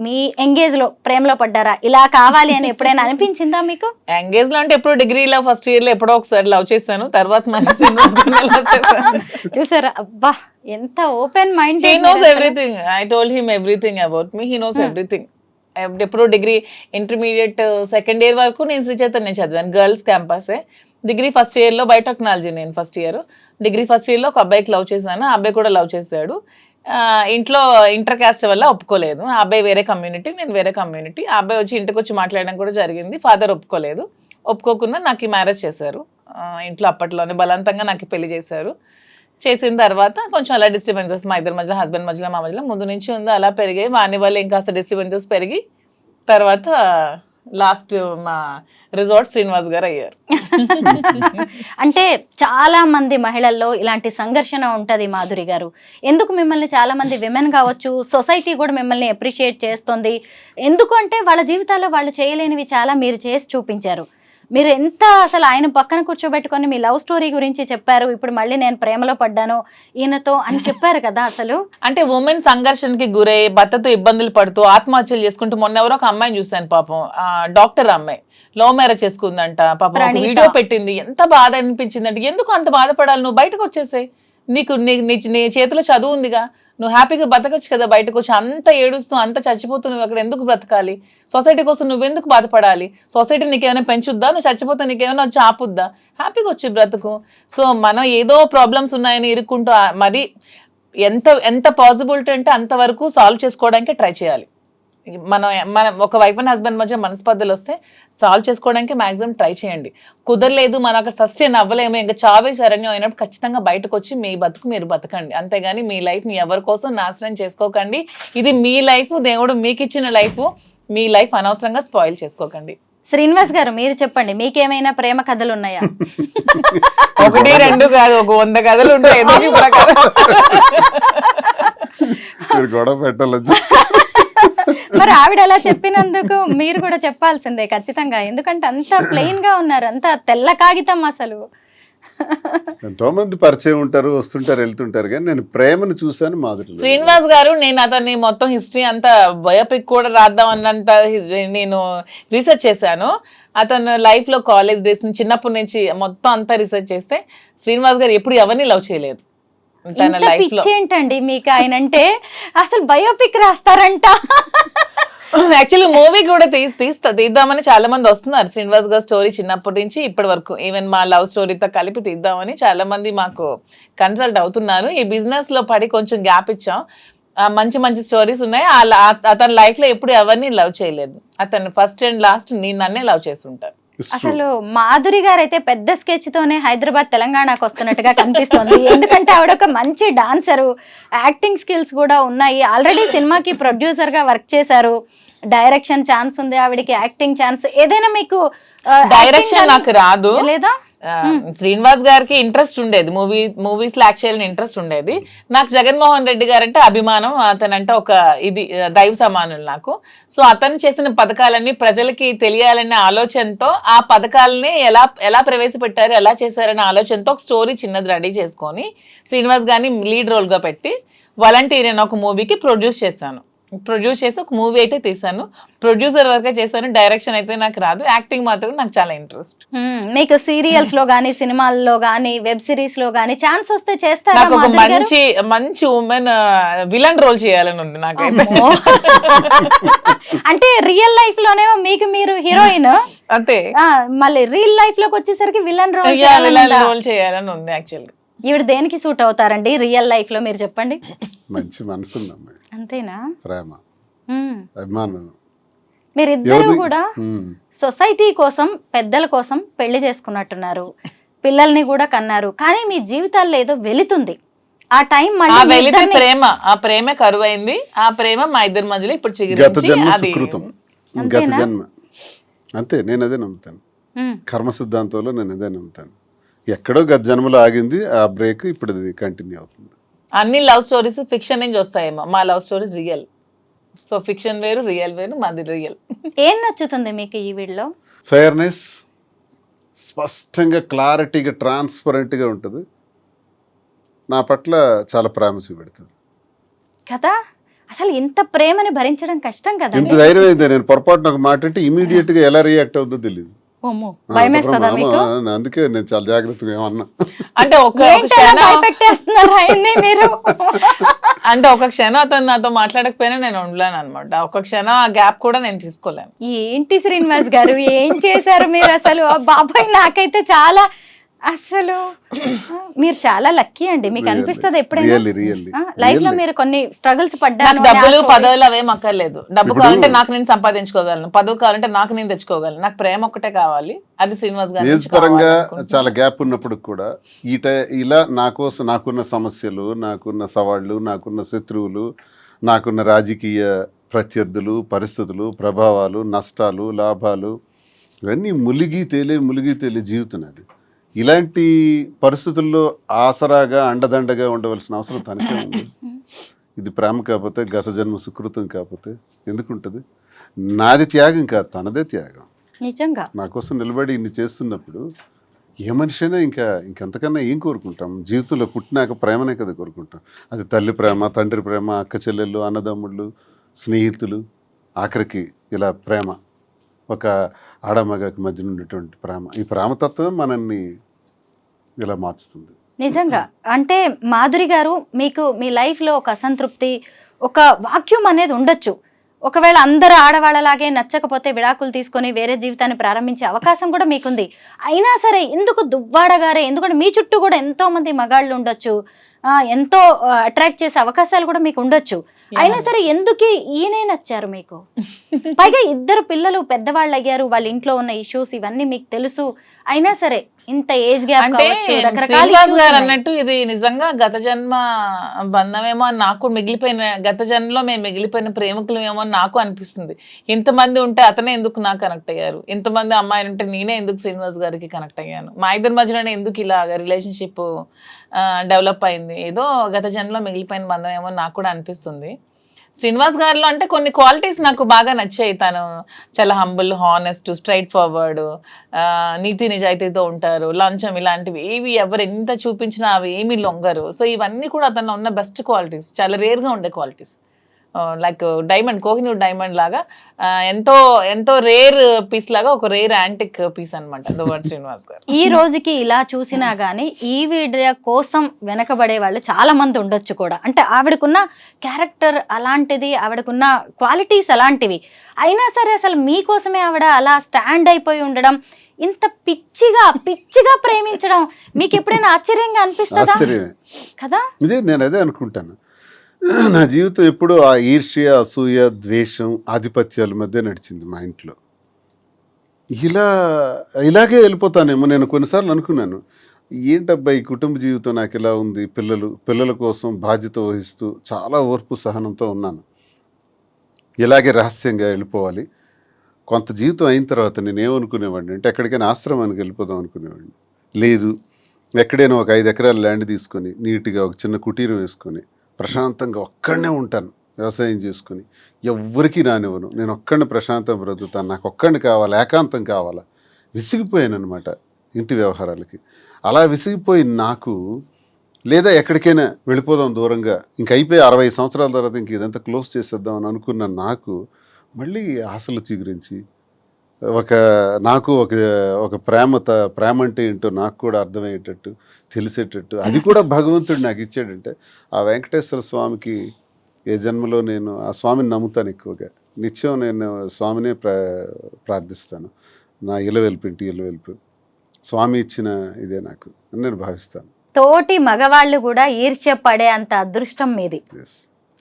మీ ఎంగేజ్ లో ప్రేమలో పడ్డారా? ఇలా కావాలి అని ఎప్పుడైనా అనిపించిందా మీకు? ఎంగేజ్ లో అంటే ఎప్పుడు డిగ్రీలో ఫస్ట్ ఇయర్ లో ఎప్పుడో ఒకసారి లవ్ చేశాను, తర్వాత మన శ్రీనివాస్ గారిని love చేశాను. చూసారా, అబ్బా ఎంత open mind. He knows everything. I told him everything about me. He knows everything. ఎప్పుడు డిగ్రీ ఇంటర్మీడియట్ సెకండ్ ఇయర్ వరకు నేను శ్రీ చైతన్య చదివాను, గర్ల్స్ క్యాంపసే. డిగ్రీ ఫస్ట్ ఇయర్ లో బయోటెక్నాలజీ నేను first year. Degree first year లో ఒక అబ్బాయికి లవ్ చేశాను, ఆ అబ్బాయి కూడా లవ్ చేశాడు. ఇంట్లో ఇంటర్ కాస్ట్ వల్ల ఒప్పుకోలేదు. ఆ అబ్బాయి వేరే కమ్యూనిటీ, నేను వేరే కమ్యూనిటీ. ఆ అబ్బాయి వచ్చి ఇంటికి వచ్చి మాట్లాడడం కూడా జరిగింది. ఫాదర్ ఒప్పుకోలేదు. ఒప్పుకోకుండా నాకు మ్యారేజ్ చేశారు ఇంట్లో. అప్పట్లోనే బలవంతంగా నాకు పెళ్లి చేశారు. చేసిన తర్వాత కొంచెం అలా డిస్టర్బెన్సెస్ మా ఇద్దరి మధ్యలో, హస్బెండ్ మధ్యలో, మా మధ్యలో ముందు నుంచి ఉంది, అలా పెరిగాయి. వాని వల్ల ఇంకాస్త డిస్టర్బెన్సెస్ పెరిగి తర్వాత లాస్ట్ మా రిజార్ట్ శ్రీనివాస్ గారు అయ్యారు. అంటే చాలా మంది మహిళల్లో ఇలాంటి సంఘర్షణ ఉంటది మాధురి గారు. ఎందుకు మిమ్మల్ని చాలా మంది విమెన్ కావచ్చు, సొసైటీ కూడా మిమ్మల్ని అప్రిషియేట్ చేస్తుంది. ఎందుకు అంటే వాళ్ళ జీవితాల్లో వాళ్ళు చేయలేనివి చాలా మీరు చేసి చూపించారు. మీరు ఎంత అసలు ఆయన పక్కన కూర్చోబెట్టుకొని మీ లవ్ స్టోరీ గురించి చెప్పారు. ఇప్పుడు మళ్ళీ నేను ప్రేమలో పడ్డాను ఈయనతో అని చెప్పారు కదా. అసలు అంటే ఉమెన్ సంఘర్షణకి గురై భర్తతో ఇబ్బందులు పడుతూ ఆత్మహత్యలు చేసుకుంటూ, మొన్న ఎవరో ఒక అమ్మాయిని చూశాను పాపం, డాక్టర్ అమ్మాయి లవ్ మ్యారేజ్ చేసుకుందంట పాపం. ఒక వీడియో పెట్టింది, ఎంత బాధ అనిపించింది అంటే, ఎందుకు అంత బాధపడాలి, నువ్వు బయటకు వచ్చేసాయి, నీకు నీ చేతిలో చదువు ఉందిగా, నువ్వు హ్యాపీగా బతకచ్చు కదా, బయటకు వచ్చి అంత ఏడుస్తూ అంత చచ్చిపోతూ నువ్వు అక్కడ ఎందుకు బ్రతకాలి, సొసైటీ కోసం నువ్వెందుకు బాధపడాలి, సొసైటీ నీకేమైనా పెంచుద్దా, నువ్వు చచ్చిపోతే నీకేమైనా వచ్చి ఆపుద్దా, హ్యాపీగా వచ్చి బ్రతుకు. సో మనం ఏదో ప్రాబ్లమ్స్ ఉన్నాయని ఇరుక్కుంటూ మరి ఎంత పాసిబిలిటీ అంటే అంతవరకు సాల్వ్ చేసుకోవడానికి ట్రై చేయాలి. మన ఒక వైఫ్ అండ్ హస్బెండ్ మధ్య మనస్పర్ధలు వస్తే సాల్వ్ చేసుకోవడానికి మాక్సిమం ట్రై చేయండి. కుదరలేదు, మనం అక్కడ సస్టైన్ అవ్వలేము, ఇంకా చావే శరణ్యం అయినప్పుడు ఖచ్చితంగా బయటకు వచ్చి మీ బతుకు మీరు బతకండి. అంతేగాని మీ లైఫ్ని ఎవరి కోసం నాశనం చేసుకోకండి. ఇది మీ లైఫ్, దేవుడు మీకు ఇచ్చిన లైఫ్, మీ లైఫ్ అనవసరంగా స్పాయిల్ చేసుకోకండి. శ్రీనివాస్ గారు మీరు చెప్పండి, మీకేమైనా ప్రేమ కథలు ఉన్నాయా? 1, 2 కాదు, ఒక 100 కథలు ఉంటాయి. గొడవ పెట్టాలి. మరి ఆవిడ అలా చెప్పినందుకు మీరు కూడా చెప్పాల్సిందే ఖచ్చితంగా. ఎందుకంటే అంత ప్లెయిన్ గా ఉన్నారు, అంత తెల్ల కాగితం అసలు. ఎంతో మంది పరిచయం ఉంటారు, వస్తుంటారు, వెళ్తుంటారు, కానీ నేను ప్రేమను చూశాను మాధురి. శ్రీనివాస్ గారు, నేను అతన్ని మొత్తం హిస్టరీ అంతా బయోపిక్ కూడా రాద్దాం అన్నంత నేను రీసెర్చ్ చేశాను. అతను లైఫ్ లో కాలేజ్ డేస్ నుంచి చిన్నప్పటి నుంచి మొత్తం అంతా రీసెర్చ్ చేస్తే శ్రీనివాస్ గారు ఎప్పుడు ఎవరిని లవ్ చేయలేదు తన లైఫ్ లో. ఏంటండి మీకు ఆయన అంటే, అసలు బయోపిక్ రాస్తారంట. యాక్చువల్లీ మూవీ కూడా తీద్దామని చాలా మంది వస్తున్నారు. శ్రీనివాస్ గారి స్టోరీ చిన్నప్పటి నుంచి ఇప్పటి వరకు, ఈవెన్ మా లవ్ స్టోరీతో కలిపి తీద్దామని చాలా మంది మాకు కన్సల్ట్ అవుతున్నారు. ఈ బిజినెస్ లో పడి కొంచెం గ్యాప్ ఇచ్చాం. మంచి మంచి స్టోరీస్ ఉన్నాయి. అతని లైఫ్ లో ఎప్పుడు ఎవరిని లవ్ చేయలేదు. అతను ఫస్ట్ అండ్ లాస్ట్ నన్నే లవ్ చేసి ఉంటారు. అసలు మాధురి గారు అయితే పెద్ద స్కెచ్ తోనే హైదరాబాద్ తెలంగాణకు వస్తున్నట్టుగా కనిపిస్తుంది. ఎందుకంటే ఆవిడ ఒక మంచి డాన్సరు, యాక్టింగ్ స్కిల్స్ కూడా ఉన్నాయి. ఆల్రెడీ సినిమాకి ప్రొడ్యూసర్ గా వర్క్ చేశారు. డైరెక్షన్ ఛాన్స్ ఉంది ఆవిడకి, యాక్టింగ్ ఛాన్స్. ఏదైనా మీకు డైరెక్షన్ నాకు రాదు లేదా? శ్రీనివాస్ గారికి ఇంట్రెస్ట్ ఉండేది, మూవీస్ లో యాక్ట్ చేయాలని ఇంట్రెస్ట్ ఉండేది. నాకు జగన్మోహన్ రెడ్డి గారు అంటే అభిమానం. అతనంటే ఒక ఇది దైవ సమానులు నాకు. సో అతను చేసిన పథకాలన్నీ ప్రజలకి తెలియాలనే ఆలోచనతో, ఆ పథకాలని ఎలా ప్రవేశపెట్టారు, ఎలా చేశారనే ఆలోచనతో ఒక స్టోరీ చిన్నది రెడీ చేసుకొని శ్రీనివాస్ గారిని లీడ్ రోల్ గా పెట్టి వాలంటీర్ అనే ఒక మూవీకి ప్రొడ్యూస్ చేసి ఒక మూవీ అయితే తీసాను. ప్రొడ్యూసర్ వర్క్ చేశాను. డైరెక్షన్ అయితే నాకు రాదు. యాక్టింగ్ మాత్రం నాకు చాలా ఇంట్రెస్ట్. మీకు సీరియల్స్ లో గానీ, సినిమాల్లో గానీ, వెబ్ సిరీస్ లో గానీ ఛాన్స్ వస్తే చేస్తారా? నాకు ఒక మంచి ఉమెన్ విలన్ రోల్ చేయాలని ఉంది నాకైతే. అంటే రియల్ లైఫ్ లోనేమో మీకు మీరు హీరోయిన్, అంతే, మళ్ళీ రియల్ లైఫ్ లోకి వచ్చేసరికి విలన్ రోల్ చేయాలని ఉంది. యాక్చువల్లీ ఈవిడ దేనికి సూట్ అవుతారండి రియల్ లైఫ్ లో, మీరు చెప్పండి. మంచి మనసు ఉంది అమ్మాయి, అంతేనా? ప్రేమ, అభిమానం, మీరిద్దరూ ఎవరిని- కూడా ఉమ్. సొసైటీ కోసం పెద్దల కోసం పెళ్లి చేసుకున్నట్టున్నారు, పిల్లల్ని కూడా కన్నారు, కానీ మీ జీవితాల్లో ఏదో వెళుతుంది. ఆ టైం ఆ మళ్ళీ మీ వెలితే ఇద్దరిని- ప్రేమ, ఆ ప్రేమ కరువైంది. ఆ ప్రేమ మా ఇద్దరి మధ్యలో ఇప్పుడు గత చిగురించి జన్మ అది సుకృతం, గత అంతేనా? జన్మ అంతే. నేను అదే నమ్ముతాను, ఉమ్. కర్మ సిద్ధాంతంలో నేను అదే నమ్ముతాను. ఎక్కడో గత జన్మలో ఆగింది ఆ బ్రేక్, ఇప్పుడు అది కంటిన్యూ అవుతుంది. అన్ని లవ్ స్టోరీస్ ఫిక్షన్ నుంచి వస్తాయేమో, మా love story real. So fiction వేరు, రియల్ వేరు, మాది రియల్. ఏం నచ్చుతుంది మీకు ఈ వీడిలో? ఫెయిర్నెస్, స్పష్టంగా క్లారిటీగా ట్రాన్స్పరెంట్గా ఉంటుంది. నా పట్ల చాలా ప్రేమ చూపెడుతుంది. కదా, అసలు ఇంత ప్రేమని భరించడం కష్టం కదా. ఇంత ధైర్యం అయితే నేను పొరపాటున ఒక మాట అంటే ఇమీడియట్ గా ఎలా రియాక్ట్ అవుతుందో తెలియదు. ఓమో, భయమేస్తుందా మీకు? అందుకే నేను చాలా జాగ్రత్తగా ఏమన్నా. అంటే ఒక ఏంటలా క్షణం, భయపెట్టేస్తున్నారు ఆయన్ని మీరు? అంటే ఒక క్షణం అతను నాతో మాట్లాడకపోయినా నేను ఉండలేను అనమాట. ఒక క్షణం ఆ గ్యాప్ కూడా నేను తీసుకోలేను. ఏంటి శ్రీనివాస్ గారు, ఏం చేశారు మీరు అసలు? ఆ బాబాయ్, నాకైతే చాలా అసలు మీరు చాలా లక్కీ అండి. మీకు అనిపిస్తుంది ఎప్పుడైనా రియల్లీ లైఫ్ లో మీరు కొన్ని స్ట్రగుల్స్ నాకు పడ్డాను అని డబ్బులు ఆ పదవులు అవేం అక్కర్లేదు. డబ్బు ఇప్పుడు- కావాలంటే నాకు నేను సంపాదించుకోగలను, పదవి కావాలంటే నాకు నేను తెచ్చుకోగలను. నాకు ప్రేమ ఒక్కటే కావాలి, అది శ్రీనివాస్ గారి ఏజ్ నుంచి పరంగా కావాలనుకుంటున్నాను. చాలా గ్యాప్ ఉన్నప్పుడు కూడా ఇలా నా కోసం నాకున్న సమస్యలు, నాకున్న సవాళ్ళు, నాకున్న శత్రువులు, నాకున్న రాజకీయ ప్రత్యర్థులు, పరిస్థితులు, ప్రభావాలు, నష్టాలు, లాభాలు, ఇవన్నీ ములిగి తేలి జీవితం అది. ఇలాంటి పరిస్థితుల్లో ఆసరాగా అండదండగా ఉండవలసిన అవసరం తనకే ఉంది. ఇది ప్రేమ కాకపోతే, గత జన్మ సుకృతం కాకపోతే ఎందుకుంటుంది? నాది త్యాగం కాదు, తనదే త్యాగం. నిజంగా నా కోసం నిలబడి ఇన్ని చేస్తున్నప్పుడు ఏ మనిషి అయినా ఇంకెంతకన్నా ఏం కోరుకుంటాం? జీవితంలో పుట్టినాక ప్రేమనే కదా కోరుకుంటాం. అది తల్లి ప్రేమ, తండ్రి ప్రేమ, అక్క చెల్లెళ్ళు, అన్నదమ్ముళ్ళు, స్నేహితులు, ఆఖరికి ఇలా ప్రేమ, ఒక ఆడమగకి మధ్య ఉండేటువంటి ప్రేమ. ఈ ప్రేమతత్వమే మనల్ని ఇలా మార్చుతుంది. నిజంగా. అంటే మాధురి గారు, మీకు మీ లైఫ్ లో ఒక అసంతృప్తి, ఒక వాక్యూమ్ అనేది ఉండొచ్చు. ఒకవేళ అందరు ఆడవాళ్ళలాగే నచ్చకపోతే విడాకులు తీసుకొని వేరే జీవితాన్ని ప్రారంభించే అవకాశం కూడా మీకుంది. అయినా సరే ఎందుకు దువ్వాడగారే? ఎందుకంటే మీ చుట్టూ కూడా ఎంతో మంది మగాళ్ళు ఉండొచ్చు, ఎంతో అట్రాక్ట్ చేసే అవకాశాలు కూడా మీకు ఉండొచ్చు. అయినా సరే ఎందుకు ఈయనే నచ్చారు మీకు? పైగా ఇద్దరు పిల్లలు పెద్దవాళ్ళు అయ్యారు, వాళ్ళ ఇంట్లో ఉన్న ఇష్యూస్ ఇవన్నీ మీకు తెలుసు. అయినా సరే ఇంత ఏజ్ గ్యాప్ అంటే కావచ్చు, రకరకాల శ్రీనివాస్ issues గారు ఉన్నాయి. అన్నట్టు ఇది నిజంగా గత జన్మ బంధమేమో అని నాకు మిగిలిపోయిన, గత జన్మలో మేము మిగిలిపోయిన ప్రేమికులమేమో అని నాకు అనిపిస్తుంది. ఇంతమంది ఉంటే అతనే ఎందుకు నాకు కనెక్ట్ అయ్యారు, ఇంతమంది అమ్మాయిలు ఉంటే నేనే ఎందుకు శ్రీనివాస్ గారికి కనెక్ట్ అయ్యాను, మా ఇద్దరి మధ్యలోనే ఎందుకు ఇలా రిలేషన్షిప్ డెవలప్ అయింది, ఏదో గత జన్మలో మిగిలిపోయిన బంధం ఏమో నాకు కూడా అనిపిస్తుంది. శ్రీనివాస్ గారిలో అంటే కొన్ని క్వాలిటీస్ నాకు బాగా నచ్చాయి. తను చాలా హంబుల్, హానెస్ట్, స్ట్రైట్ ఫార్వర్డ్, నీతి నిజాయితీతో ఉంటారు. లంచం ఇలాంటివి ఏవి ఎవరు ఎంత చూపించినా అవి ఏమి లొంగరు. సో ఇవన్నీ కూడా అతను ఉన్న బెస్ట్ క్వాలిటీస్, చాలా రేర్గా ఉండే qualities. Like diamond, Kohinoor diamond లాగా ఎంతో ఎంతో రేర్ పీస్ లాగా, ఒక రేర్ యాంటిక్ పీస్ అనమాట దువ్వాడ శ్రీనివాస్ గారు. ఈ రోజుకి ఇలా చూసినా గానీ ఈ వీడియో కోసం వెనకబడే వాళ్ళు చాలా మంది ఉండొచ్చు కూడా. అంటే ఆవిడకున్న క్యారెక్టర్ అలాంటిది, ఆవిడకున్న క్వాలిటీస్ అలాంటివి. అయినా సరే అసలు మీకోసమే ఆవిడ అలా స్టాండ్ అయిపోయి ఉండడం, ఇంత పిచ్చిగా ప్రేమించడం మీకు ఎప్పుడైనా ఆశ్చర్యంగా అనిపిస్తుందా? ఆశ్చర్యమే కదా. నేను అదే అనుకుంటాను. నా జీవితం ఎప్పుడూ ఆ ఈర్ష్య, అసూయ, ద్వేషం, ఆధిపత్యాల మధ్య నడిచింది మా ఇంట్లో. ఇలాగే వెళ్ళిపోతానేమో. నేను కొన్నిసార్లు అనుకున్నాను, ఏంటబ్బా ఈ కుటుంబ జీవితం నాకు ఇలా ఉంది, పిల్లల కోసం బాధ్యత వహిస్తూ చాలా ఓర్పు సహనంతో ఉన్నాను. ఇలాగే రహస్యంగా వెళ్ళిపోవాలి. కొంత జీవితం అయిన తర్వాత నేనేమనుకునేవాడిని అంటే ఎక్కడికైనా ఆశ్రమానికి వెళ్ళిపోదాం అనుకునేవాడిని. లేదు, ఎక్కడైనా ఒక 5 ఎకరాల ల్యాండ్ తీసుకొని నీట్గా ఒక చిన్న కుటీరం వేసుకొని ప్రశాంతంగా ఒక్కడనే ఉంటాను, వ్యవసాయం చేసుకుని ఎవ్వరికీ రానివ్వను, నేను ఒక్కడిని ప్రశాంతం బ్రతుకుతాను, నాకు ఒక్కడిని కావాలి, ఏకాంతం కావాలా. విసిగిపోయాను అనమాట ఇంటి వ్యవహారాలకి. అలా విసిగిపోయి నాకు, లేదా ఎక్కడికైనా వెళ్ళిపోదాం దూరంగా, ఇంక అయిపోయి 60 సంవత్సరాల తర్వాత ఇంక ఇదంతా క్లోజ్ చేసేద్దాం అని అనుకున్న నాకు మళ్ళీ ఆశలు చిగురించి నాకు ఒక ప్రేమ అంటే ఏంటో నాకు కూడా అర్థమయ్యేటట్టు, తెలిసేటట్టు, అది కూడా భగవంతుడు నాకు ఇచ్చాడంటే ఆ వెంకటేశ్వర స్వామికి ఏ జన్మలో నేను ఆ స్వామిని నమ్ముతాను ఎక్కువగా. నిత్యం నేను స్వామినే ప్రార్థిస్తాను. నా ఇంటి ఇలవెల్పు స్వామి ఇచ్చిన ఇదే నాకు అని నేను భావిస్తాను. తోటి మగవాళ్ళు కూడా ఈర్ష్య పడే అంత అదృష్టం మీది. ఎస్.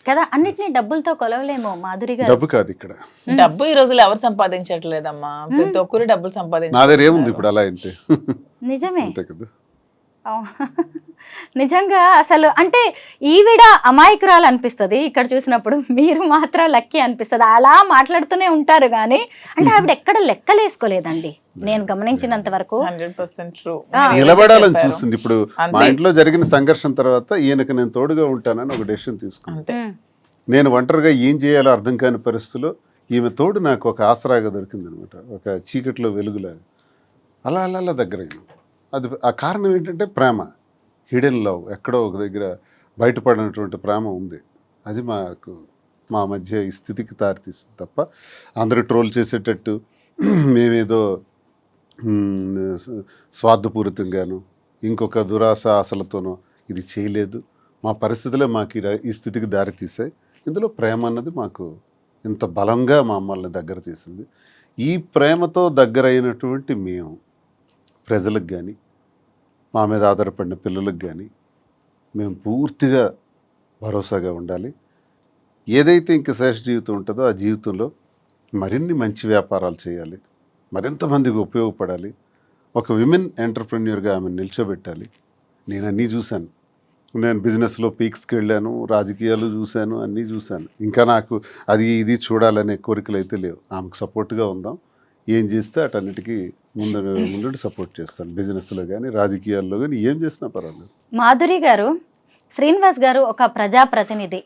కదా, అన్నిటినీ డబ్బులతో కొలవలేమో మాధురి గారు. డబ్బు కాదు ఇక్కడ, డబ్బు ఈ రోజుల్లో ఎవరు సంపాదించట్లేదమ్మా, ప్రతి ఒక్కరు డబ్బులు నా దగ్గర సంపాదించారు. ఏముంది ఇప్పుడు అలా అయితే నిజమే. అంతే కదా. నిజంగా అసలు అంటే ఈవిడ అమాయకురాలు అనిపిస్తుంది ఇక్కడ చూసినప్పుడు, మీరు మాత్రం లక్కీ అనిపిస్తుంది. అలా మాట్లాడుతూనే ఉంటారు కానీ అంటే ఆవిడ ఎక్కడ లెక్కలేసుకోలేదండి నేను గమనించినంత వరకు. 100% ట్రూ. నిలబడాలని చూస్తుంది. ఇప్పుడు మా ఇంట్లో జరిగిన సంఘర్షణ తర్వాత ఈయనకు నేను తోడుగా ఉంటానని ఒక డెసిషన్ తీసుకున్నాను. అంతే. నేను ఒంటరిగా ఏం చేయాలో అర్థం కాని పరిస్థితిలో ఈమె తోడు నాకు ఒక ఆసరాగా దొరికింది అనమాట, ఒక చీకట్లో వెలుగులాగా. అలా అలా అలా దగ్గరైంది. అది ఆ కారణం ఏంటంటే ప్రేమ, హిడెన్ లవ్, ఎక్కడో ఒక దగ్గర బయటపడినటువంటి ప్రేమ ఉంది. అది మాకు మా మధ్య ఈ స్థితికి దారితీస్తుంది తప్ప అందరూ ట్రోల్ చేసేటట్టు మేమేదో స్వార్థపూరితంగాను ఇంకొక దురాశ ఆశలతోనో ఇది చేయలేదు. మా పరిస్థితులే మాకు ఈ స్థితికి దారితీసాయి. ఇందులో ప్రేమ అన్నది మాకు ఇంత బలంగా మమ్మల్ని దగ్గర తీసింది. ఈ ప్రేమతో దగ్గరైనటువంటి మేము ప్రజలకు కానీ మా మీద ఆధారపడిన పిల్లలకు కానీ మేము పూర్తిగా భరోసాగా ఉండాలి. ఏదైతే ఇంక శేష జీవితం ఉంటుందో ఆ జీవితంలో మరిన్ని మంచి వ్యాపారాలు చేయాలి, మరింత మందికి ఉపయోగపడాలి, ఒక విమెన్ ఎంటర్ప్రెన్యూర్గా ఆమెను నిల్చోబెట్టాలి. నేను అన్నీ చూశాను. నేను బిజినెస్లో పీక్స్కి వెళ్ళాను, రాజకీయాలు చూశాను, అన్నీ చూశాను. ఇంకా నాకు అది ఇది చూడాలనే కోరికలు అయితే లేవు. ఆమెకు సపోర్ట్గా ఉందాం, ఏం చేస్తే అటన్నిటికీ ముందు సపోర్ట్ చేస్తాను. బిజినెస్లో కానీ రాజకీయాల్లో కానీ ఏం చేసినా పర్వాలేదు. మాధురి గారు, శ్రీనివాస్ గారు ఒక ప్రజాప్రతినిధి.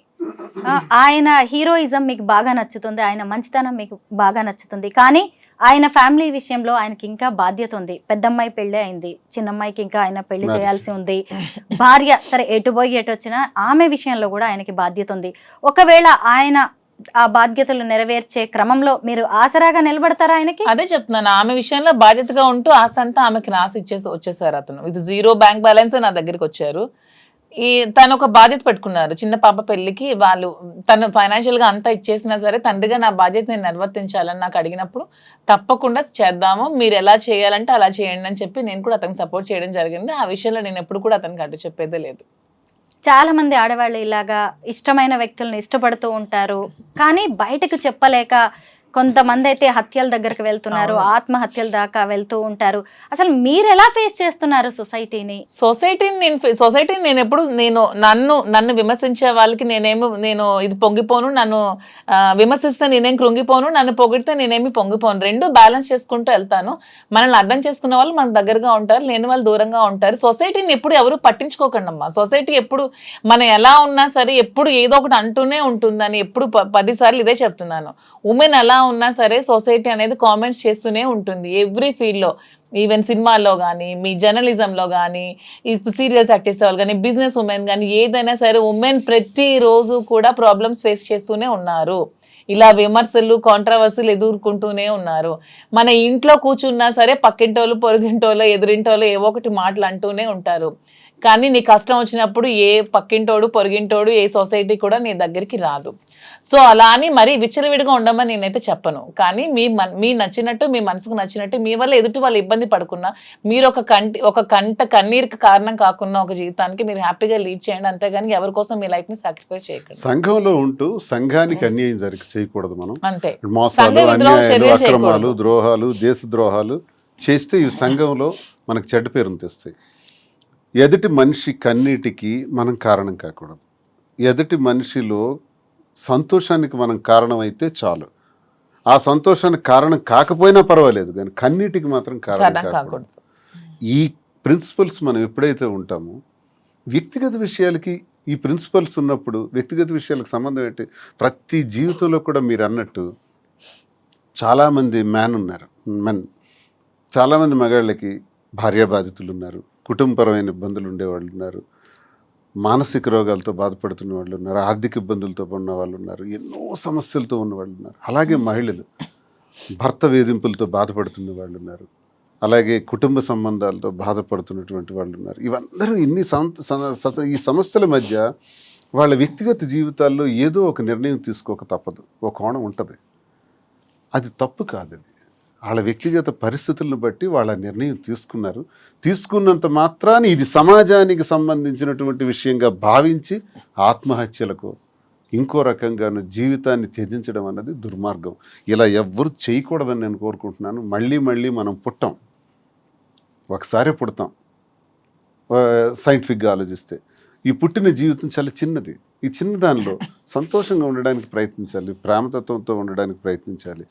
ఆయన హీరోయిజం మీకు బాగా నచ్చుతుంది, ఆయన మంచితనం మీకు బాగా నచ్చుతుంది. కానీ ఆయన ఫ్యామిలీ విషయంలో ఆయనకి ఇంకా బాధ్యత ఉంది. పెద్దమ్మాయి పెళ్ళి అయింది, చిన్నమ్మాయికి ఇంకా ఆయన పెళ్లి చేయాల్సి ఉంది. భార్య సరే ఎటు పోయి ఎటు వచ్చినా ఆమె విషయంలో కూడా ఆయనకి బాధ్యత ఉంది. ఒకవేళ ఆయన ఆ బాధ్యతలు నెరవేర్చే క్రమంలో మీరు ఆసరాగా నిలబడతారా ఆయనకి? అదే చెప్తున్నాను, ఆమె విషయంలో బాధ్యతగా ఉంటూ ఆస్తి అంతా ఆమెకి రాసి వచ్చేసారు. అతను ఇది 0 బ్యాంక్ బ్యాలెన్స్ నా దగ్గరికి వచ్చారు. తను ఒక బాధ్యత పెట్టుకున్నారు. చిన్న పాప పెళ్లికి వాళ్ళు తను ఫైనాన్షియల్ గా అంతా ఇచ్చేసినా సరే తండ్రిగా నా బాధ్యత నేను నిర్వర్తించాలని నాకు అడిగినప్పుడు తప్పకుండా చేద్దాము, మీరు ఎలా చేయాలంటే అలా చేయండి అని చెప్పి నేను కూడా అతనికి సపోర్ట్ చేయడం జరిగింది. ఆ విషయంలో నేను ఎప్పుడు కూడా అతనికి అడ్డు చెప్పేదే లేదు. చాలా మంది ఆడవాళ్ళు ఇలాగా ఇష్టమైన వ్యక్తులను ఇష్టపడుతూ ఉంటారు, కానీ బయటకు చెప్పలేక కొంతమంది అయితే హత్యల దగ్గరకు వెళ్తున్నారు, ఆత్మహత్యల దాకా వెళ్తూ ఉంటారు. అసలు మీరు ఎలా ఫేస్ చేస్తున్నారు సొసైటీని? సొసైటీని నేను ఎప్పుడు నన్ను విమర్శించే వాళ్ళకి నేను ఇది పొంగిపోను, నన్ను విమర్శిస్తే నేనేం కృంగిపోను, నన్ను పొగిడితే నేనేమి పొంగిపోను. రెండు బ్యాలెన్స్ చేసుకుంటూ వెళ్తాను. మనల్ని అర్థం చేసుకున్న వాళ్ళు మనకు దగ్గరగా ఉంటారు, లేని వాళ్ళు దూరంగా ఉంటారు. సొసైటీని ఎప్పుడు ఎవరు పట్టించుకోకండి అమ్మా. సొసైటీ ఎప్పుడు మనం ఎలా ఉన్నా సరే ఎప్పుడు ఏదో ఒకటి అంటూనే ఉంటుందని ఎప్పుడు 10 సార్లు ఇదే చెప్తున్నాను. ఉమెన్ ఎలా ఉన్నా సరే సొసైటీ అనేది కామెంట్స్ చేస్తూనే ఉంటుంది ఎవ్రీ ఫీల్డ్లో. ఈవెన్ సినిమాల్లో కానీ, మీ జర్నలిజంలో కానీ, ఈ సీరియల్స్ యాక్ట్ చేసే వాళ్ళు కానీ, బిజినెస్ ఉమెన్ కానీ, ఏదైనా సరే ఉమెన్ ప్రతిరోజు కూడా ప్రాబ్లమ్స్ ఫేస్ చేస్తూనే ఉన్నారు. ఇలా విమర్శలు, కాంట్రవర్సీలు ఎదుర్కొంటూనే ఉన్నారు. మన ఇంట్లో కూర్చున్నా సరే పక్కింటోళ్ళు, పొరుగింటోళ్ళు, ఎదురింటోళ్ళు ఏవో ఒకటి మాటలు అంటూనే ఉంటారు. కానీ నీ కష్టం వచ్చినప్పుడు ఏ పక్కింటోడు, పొరుగింటోడు, ఏ సొసైటీ కూడా నీ దగ్గరికి రాదు. సో అలా అని మరీ విచ్చలవిడిగా ఉండమని నేనైతే చెప్పను. కానీ మీ నచ్చినట్టు, మీ మనసుకు నచ్చినట్టు, మీ వల్ల ఎదుటి వాళ్ళు ఇబ్బంది పడకున్నా, మీరు ఒక కన్నీరుకి కారణం కాకుండా ఒక జీవితానికి మీరు హ్యాపీగా లీడ్ చేయండి. అంతేగాని ఎవరి కోసం మీ లైఫ్ ని సాక్రిఫైస్ చేయకండి. సంఘంలో ఉంటూ సంఘానికి అన్యాయం చేయకూడదు. మనం అంతే. మోసాలు, అన్యాయాలు, అక్రమాలు, ద్రోహాలు, దేశ ద్రోహాలు చేస్తే ఈ సంఘంలో మనకు చెడ్డ పేరును తెస్తాయి. ఎదుటి మనిషి కన్నీటికి మనం కారణం కాకూడదు. ఎదుటి మనిషిలో సంతోషానికి మనం కారణం అయితే చాలు. ఆ సంతోషానికి కారణం కాకపోయినా పర్వాలేదు, కానీ కన్నీటికి మాత్రం కారణం కాకూడదు. ఈ ప్రిన్సిపల్స్ మనం ఎప్పుడైతే ఉంటామో వ్యక్తిగత విషయాలకి ఈ ప్రిన్సిపల్స్ ఉన్నప్పుడు వ్యక్తిగత విషయాలకు సంబంధం ఏంటి? ప్రతి జీవితంలో కూడా మీరు అన్నట్టు చాలామంది మెన్, చాలామంది మగాళ్ళకి భార్యా బాధితులు ఉన్నారు, కుటుంబపరమైన ఇబ్బందులు ఉండేవాళ్ళు ఉన్నారు, మానసిక రోగాలతో బాధపడుతున్న వాళ్ళు ఉన్నారు, ఆర్థిక ఇబ్బందులతో ఉన్న వాళ్ళు ఉన్నారు, ఎన్నో సమస్యలతో ఉన్న వాళ్ళు ఉన్నారు. అలాగే మహిళలు భర్త వేధింపులతో బాధపడుతున్న వాళ్ళు ఉన్నారు, అలాగే కుటుంబ సంబంధాలతో బాధపడుతున్నటువంటి వాళ్ళు ఉన్నారు. ఇవందరూ ఈ సమస్యల మధ్య వాళ్ళ వ్యక్తిగత జీవితాల్లో ఏదో ఒక నిర్ణయం తీసుకోక తప్పదు. ఒక కోణం ఉంటుంది, అది తప్పు కాదు. అది వాళ్ళ వ్యక్తిగత పరిస్థితులను బట్టి వాళ్ళ నిర్ణయం తీసుకున్నారు. తీసుకున్నంత మాత్రాన్ని ఇది సమాజానికి సంబంధించినటువంటి విషయంగా భావించి ఆత్మహత్యలకు, ఇంకో రకంగాను జీవితాన్ని త్యజించడం అన్నది దుర్మార్గం. ఇలా ఎవ్వరు చేయకూడదని నేను కోరుకుంటున్నాను. మళ్ళీ మళ్ళీ మనం పుట్టాం, ఒకసారి పుడతాం సైంటిఫిక్గా ఆలోచిస్తే. ఈ పుట్టిన జీవితం చాలా చిన్నది. ఈ చిన్న దానిలో సంతోషంగా ఉండడానికి ప్రయత్నించాలి, ప్రేమతత్వంతో ఉండడానికి ప్రయత్నించాలి.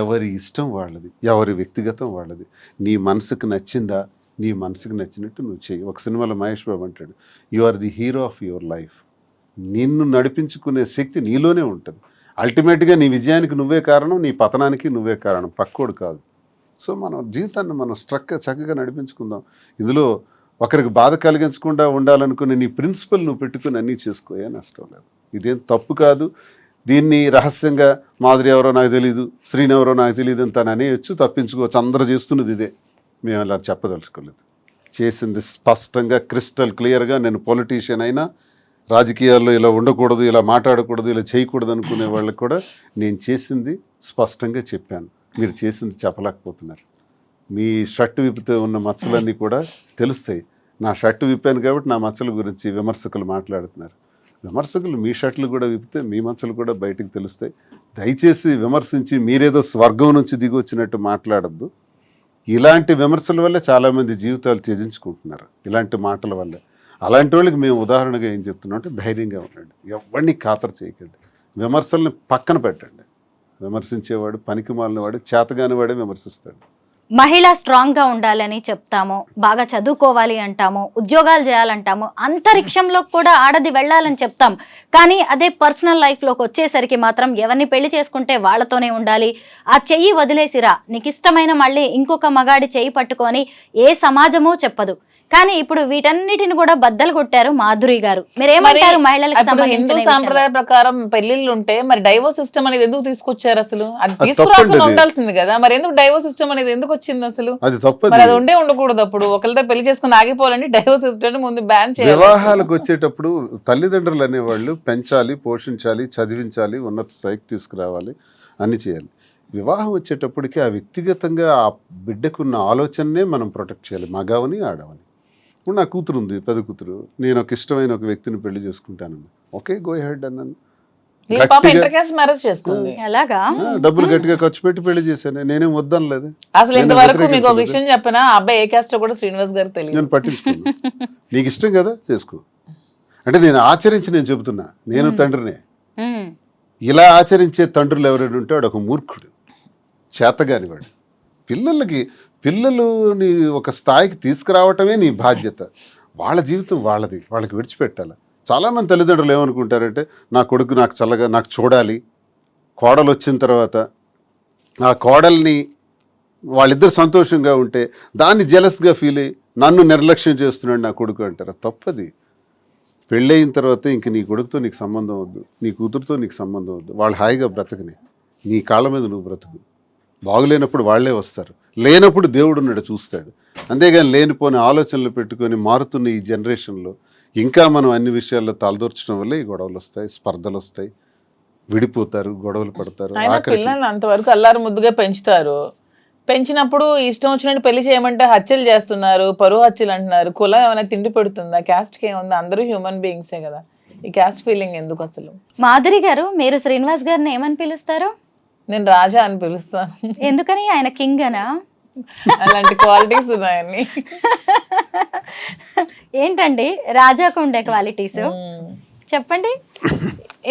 ఎవరి ఇష్టం వాళ్ళది, ఎవరి వ్యక్తిగతం వాళ్ళది. నీ మనసుకు నచ్చిందా, నీ మనసుకు నచ్చినట్టు నువ్వు చెయ్యి. ఒక సినిమాలో మహేష్ బాబు అంటాడు, you are the hero of your life. నిన్ను నడిపించుకునే శక్తి నీలోనే ఉంటుంది. అల్టిమేట్గా నీ విజయానికి నువ్వే కారణం, నీ పతనానికి నువ్వే కారణం, పక్కోడు కాదు. సో మనం జీవితాన్ని మనం చక్కగా నడిపించుకుందాం. ఇందులో ఒకరికి బాధ కలిగించకుండా ఉండాలనుకునే నీ ప్రిన్సిపల్ నువ్వు పెట్టుకుని అన్నీ చేసుకోయే నష్టం లేదు. ఇదేం తప్పు కాదు. దీన్ని రహస్యంగా మాధురి ఎవరో నాకు తెలియదు, శ్రీని ఎవరో నాకు తెలియదు అని తను అనేయచ్చు, తప్పించుకోవచ్చు. అందరూ చేస్తున్నది ఇదే. మేము అలా చెప్పదలుచుకోలేదు. చేసింది స్పష్టంగా క్రిస్టల్ క్లియర్గా. నేను పొలిటీషియన్ అయినా, రాజకీయాల్లో ఇలా ఉండకూడదు, ఇలా మాట్లాడకూడదు, ఇలా చేయకూడదు అనుకునే వాళ్ళకి కూడా నేను చేసింది స్పష్టంగా చెప్పాను. మీరు చేసింది చెప్పలేకపోతున్నారు. మీ షర్టు విప్పితే ఉన్న మచ్చలన్నీ కూడా తెలుస్తాయి. నా షర్టు విప్పాను కాబట్టి నా మచ్చల గురించి విమర్శకులు మాట్లాడుతున్నారు. విమర్శకులు మీ షర్ట్లు కూడా విప్పితే మీ మచ్చలు కూడా బయటకు తెలుస్తాయి. దయచేసి విమర్శించి మీరేదో స్వర్గం నుంచి దిగి వచ్చినట్టు మాట్లాడద్దు. ఇలాంటి విమర్శల వల్ల చాలామంది జీవితాలు త్యజించుకుంటున్నారు, ఇలాంటి మాటల వల్ల. అలాంటి వాళ్ళకి మేము ఉదాహరణగా ఏం చెప్తున్నాం అంటే ధైర్యంగా ఉండండి, ఎవరిని ఖాతరు చేయకండి, విమర్శల్ని పక్కన పెట్టండి. విమర్శించేవాడు పనికి మాలినవాడు, చేతగాని వాడే విమర్శిస్తాడు. మహిళ స్ట్రాంగ్గా ఉండాలని చెప్తాము, బాగా చదువుకోవాలి అంటాము, ఉద్యోగాలు చేయాలంటాము, అంతరిక్షంలో కూడా ఆడది వెళ్ళాలని చెప్తాం. కానీ అదే పర్సనల్ లైఫ్లోకి వచ్చేసరికి మాత్రం ఎవరిని పెళ్లి చేసుకుంటే వాళ్ళతోనే ఉండాలి, ఆ చెయ్యి వదిలేసిరా, నీకు ఇష్టమైన మళ్ళీ ఇంకొక మగాడి చెయ్యి పట్టుకొని ఏ సమాజమూ చెప్పదు. కానీ ఇప్పుడు వీటన్నిటిని కూడా బద్దలు కొట్టారు మాధురి గారు. మీరేమంటారు మహిళలకు సంబంధించిన హిందూ ఈ సాంప్రదాయ విషయంలో? ప్రకారం పెళ్లిళ్ళు ఉంటే మరి డైవోర్స్ సిస్టమ్ అనేది ఎందుకు తీసుకొచ్చారు అసలు? అది తీసుకురాకుండా ఉండాల్సింది కదా. మరి ఎందుకు డైవోర్స్ సిస్టమ్ అనేది ఎందుకు వచ్చింది అసలు? అది తప్పదు. మరి అది ఉండకూడదు. అప్పుడు ఒకరితో పెళ్లి చేసుకుని ఆగిపోవాలంటే డైవోర్స్ సిస్టమ్ ముందు బ్యాన్ చేయాలి. వివాహాలకు వచ్చేటప్పుడు తల్లిదండ్రులు అనేవాళ్ళు పెంచాలి, పోషించాలి, చదివించాలి, ఉన్నత స్థాయికి తీసుకురావాలి, అన్ని చేయాలి. వివాహం వచ్చేటప్పటికి ఆ వ్యక్తిగతంగా ఆ బిడ్డకున్న ఆలోచననే మనం ప్రొటెక్ట్ చేయాలి, మగవని ఆడవని. ఇప్పుడు నా కూతురు ఉంది, పెద్ద కూతురు. నేను ఒక ఇష్టమైన ఒక వ్యక్తిని పెళ్లి చేసుకుంటాను, ఓకే గో హెడ్ అన్నాను. మ్యారేజ్ చేసుకుంది. అలాగా డబ్బులు గట్టిగా ఖర్చు పెట్టి పెళ్లి చేశాను, నేనేం వద్దనలేదు. అసలు ఇంతవరకు మీకు ఒక విషయం చెప్పినా, అబ్బాయి ఏ క్యాస్ట్ కూడా శ్రీనివాస్ గారు తెలియదు. నేను పట్టించుకోను. నీకు ఇష్టం కదా చేసుకో అంటే నేను ఆచరించి నేను చెబుతున్నా. నేను తండ్రినే. ఇలా ఆచరించే తండ్రులు ఎవరైనా ఉంటే వాడు ఒక మూర్ఖుడు, చేతగానివాడు. పిల్లలని ఒక స్థాయికి తీసుకురావటమే నీ బాధ్యత. వాళ్ళ జీవితం వాళ్ళది, వాళ్ళకి విడిచిపెట్టాలి. చాలామంది తల్లిదండ్రులు ఏమనుకుంటారంటే నా కొడుకు నాకు చల్లగా నాకు చూడాలి, కోడలు వచ్చిన తర్వాత ఆ కోడల్ని వాళ్ళిద్దరు సంతోషంగా ఉంటే దాన్ని జెలస్గా ఫీల్ అయ్యి నన్ను నిర్లక్ష్యం చేస్తున్నాడు నా కొడుకు అంటారు. తప్పది. పెళ్ళయిన తర్వాత ఇంక నీ కొడుకుతో నీకు సంబంధం వద్దు, నీ కూతురుతో నీకు సంబంధం వద్దు. వాళ్ళు హాయిగా బ్రతకని, నీ కాళ్ళ మీద నువ్వు బ్రతుకు. బాగులేనప్పుడు వాళ్ళే వస్తారు, లేనప్పుడు దేవుడు ఉన్నాడు చూస్తాడు. అంతేగాని లేనిపోని ఆలోచనలు పెట్టుకొని మారుతున్న ఈ జనరేషన్లో ఇంకా మనం అన్ని విషయాల్లో తలదూర్చడం వల్ల ఈ గొడవలు వస్తాయి, స్పర్ధలు వస్తాయి, విడిపోతారు, గొడవలు పడతారు. పిల్లల్ని అంతవరకు అల్లారు ముద్దుగా పెంచుతారు. పెంచినప్పుడు ఇష్టం వచ్చినట్టు పెళ్లి చేయమంటే హత్యలు చేస్తున్నారు, పరువు హత్యలు అంటున్నారు. కులం ఏమైనా తిండి పెడుతుందా? క్యాస్ట్కి ఏముందా? అందరూ హ్యూమన్ బీయింగ్సే కదా. ఈ క్యాస్ట్ ఫీలింగ్ ఎందుకు అసలు? మాధురి గారు, మీరు శ్రీనివాస్ గారిని ఏమని పిలుస్తారు? నేను రాజా అని పిలుస్తాను. ఎందుకని? ఆయన కింగ్ అనా? అలాంటి క్వాలిటీస్ ఉన్నాయని. ఏంటండి రాజాకు ఉండే క్వాలిటీస్ చెప్పండి.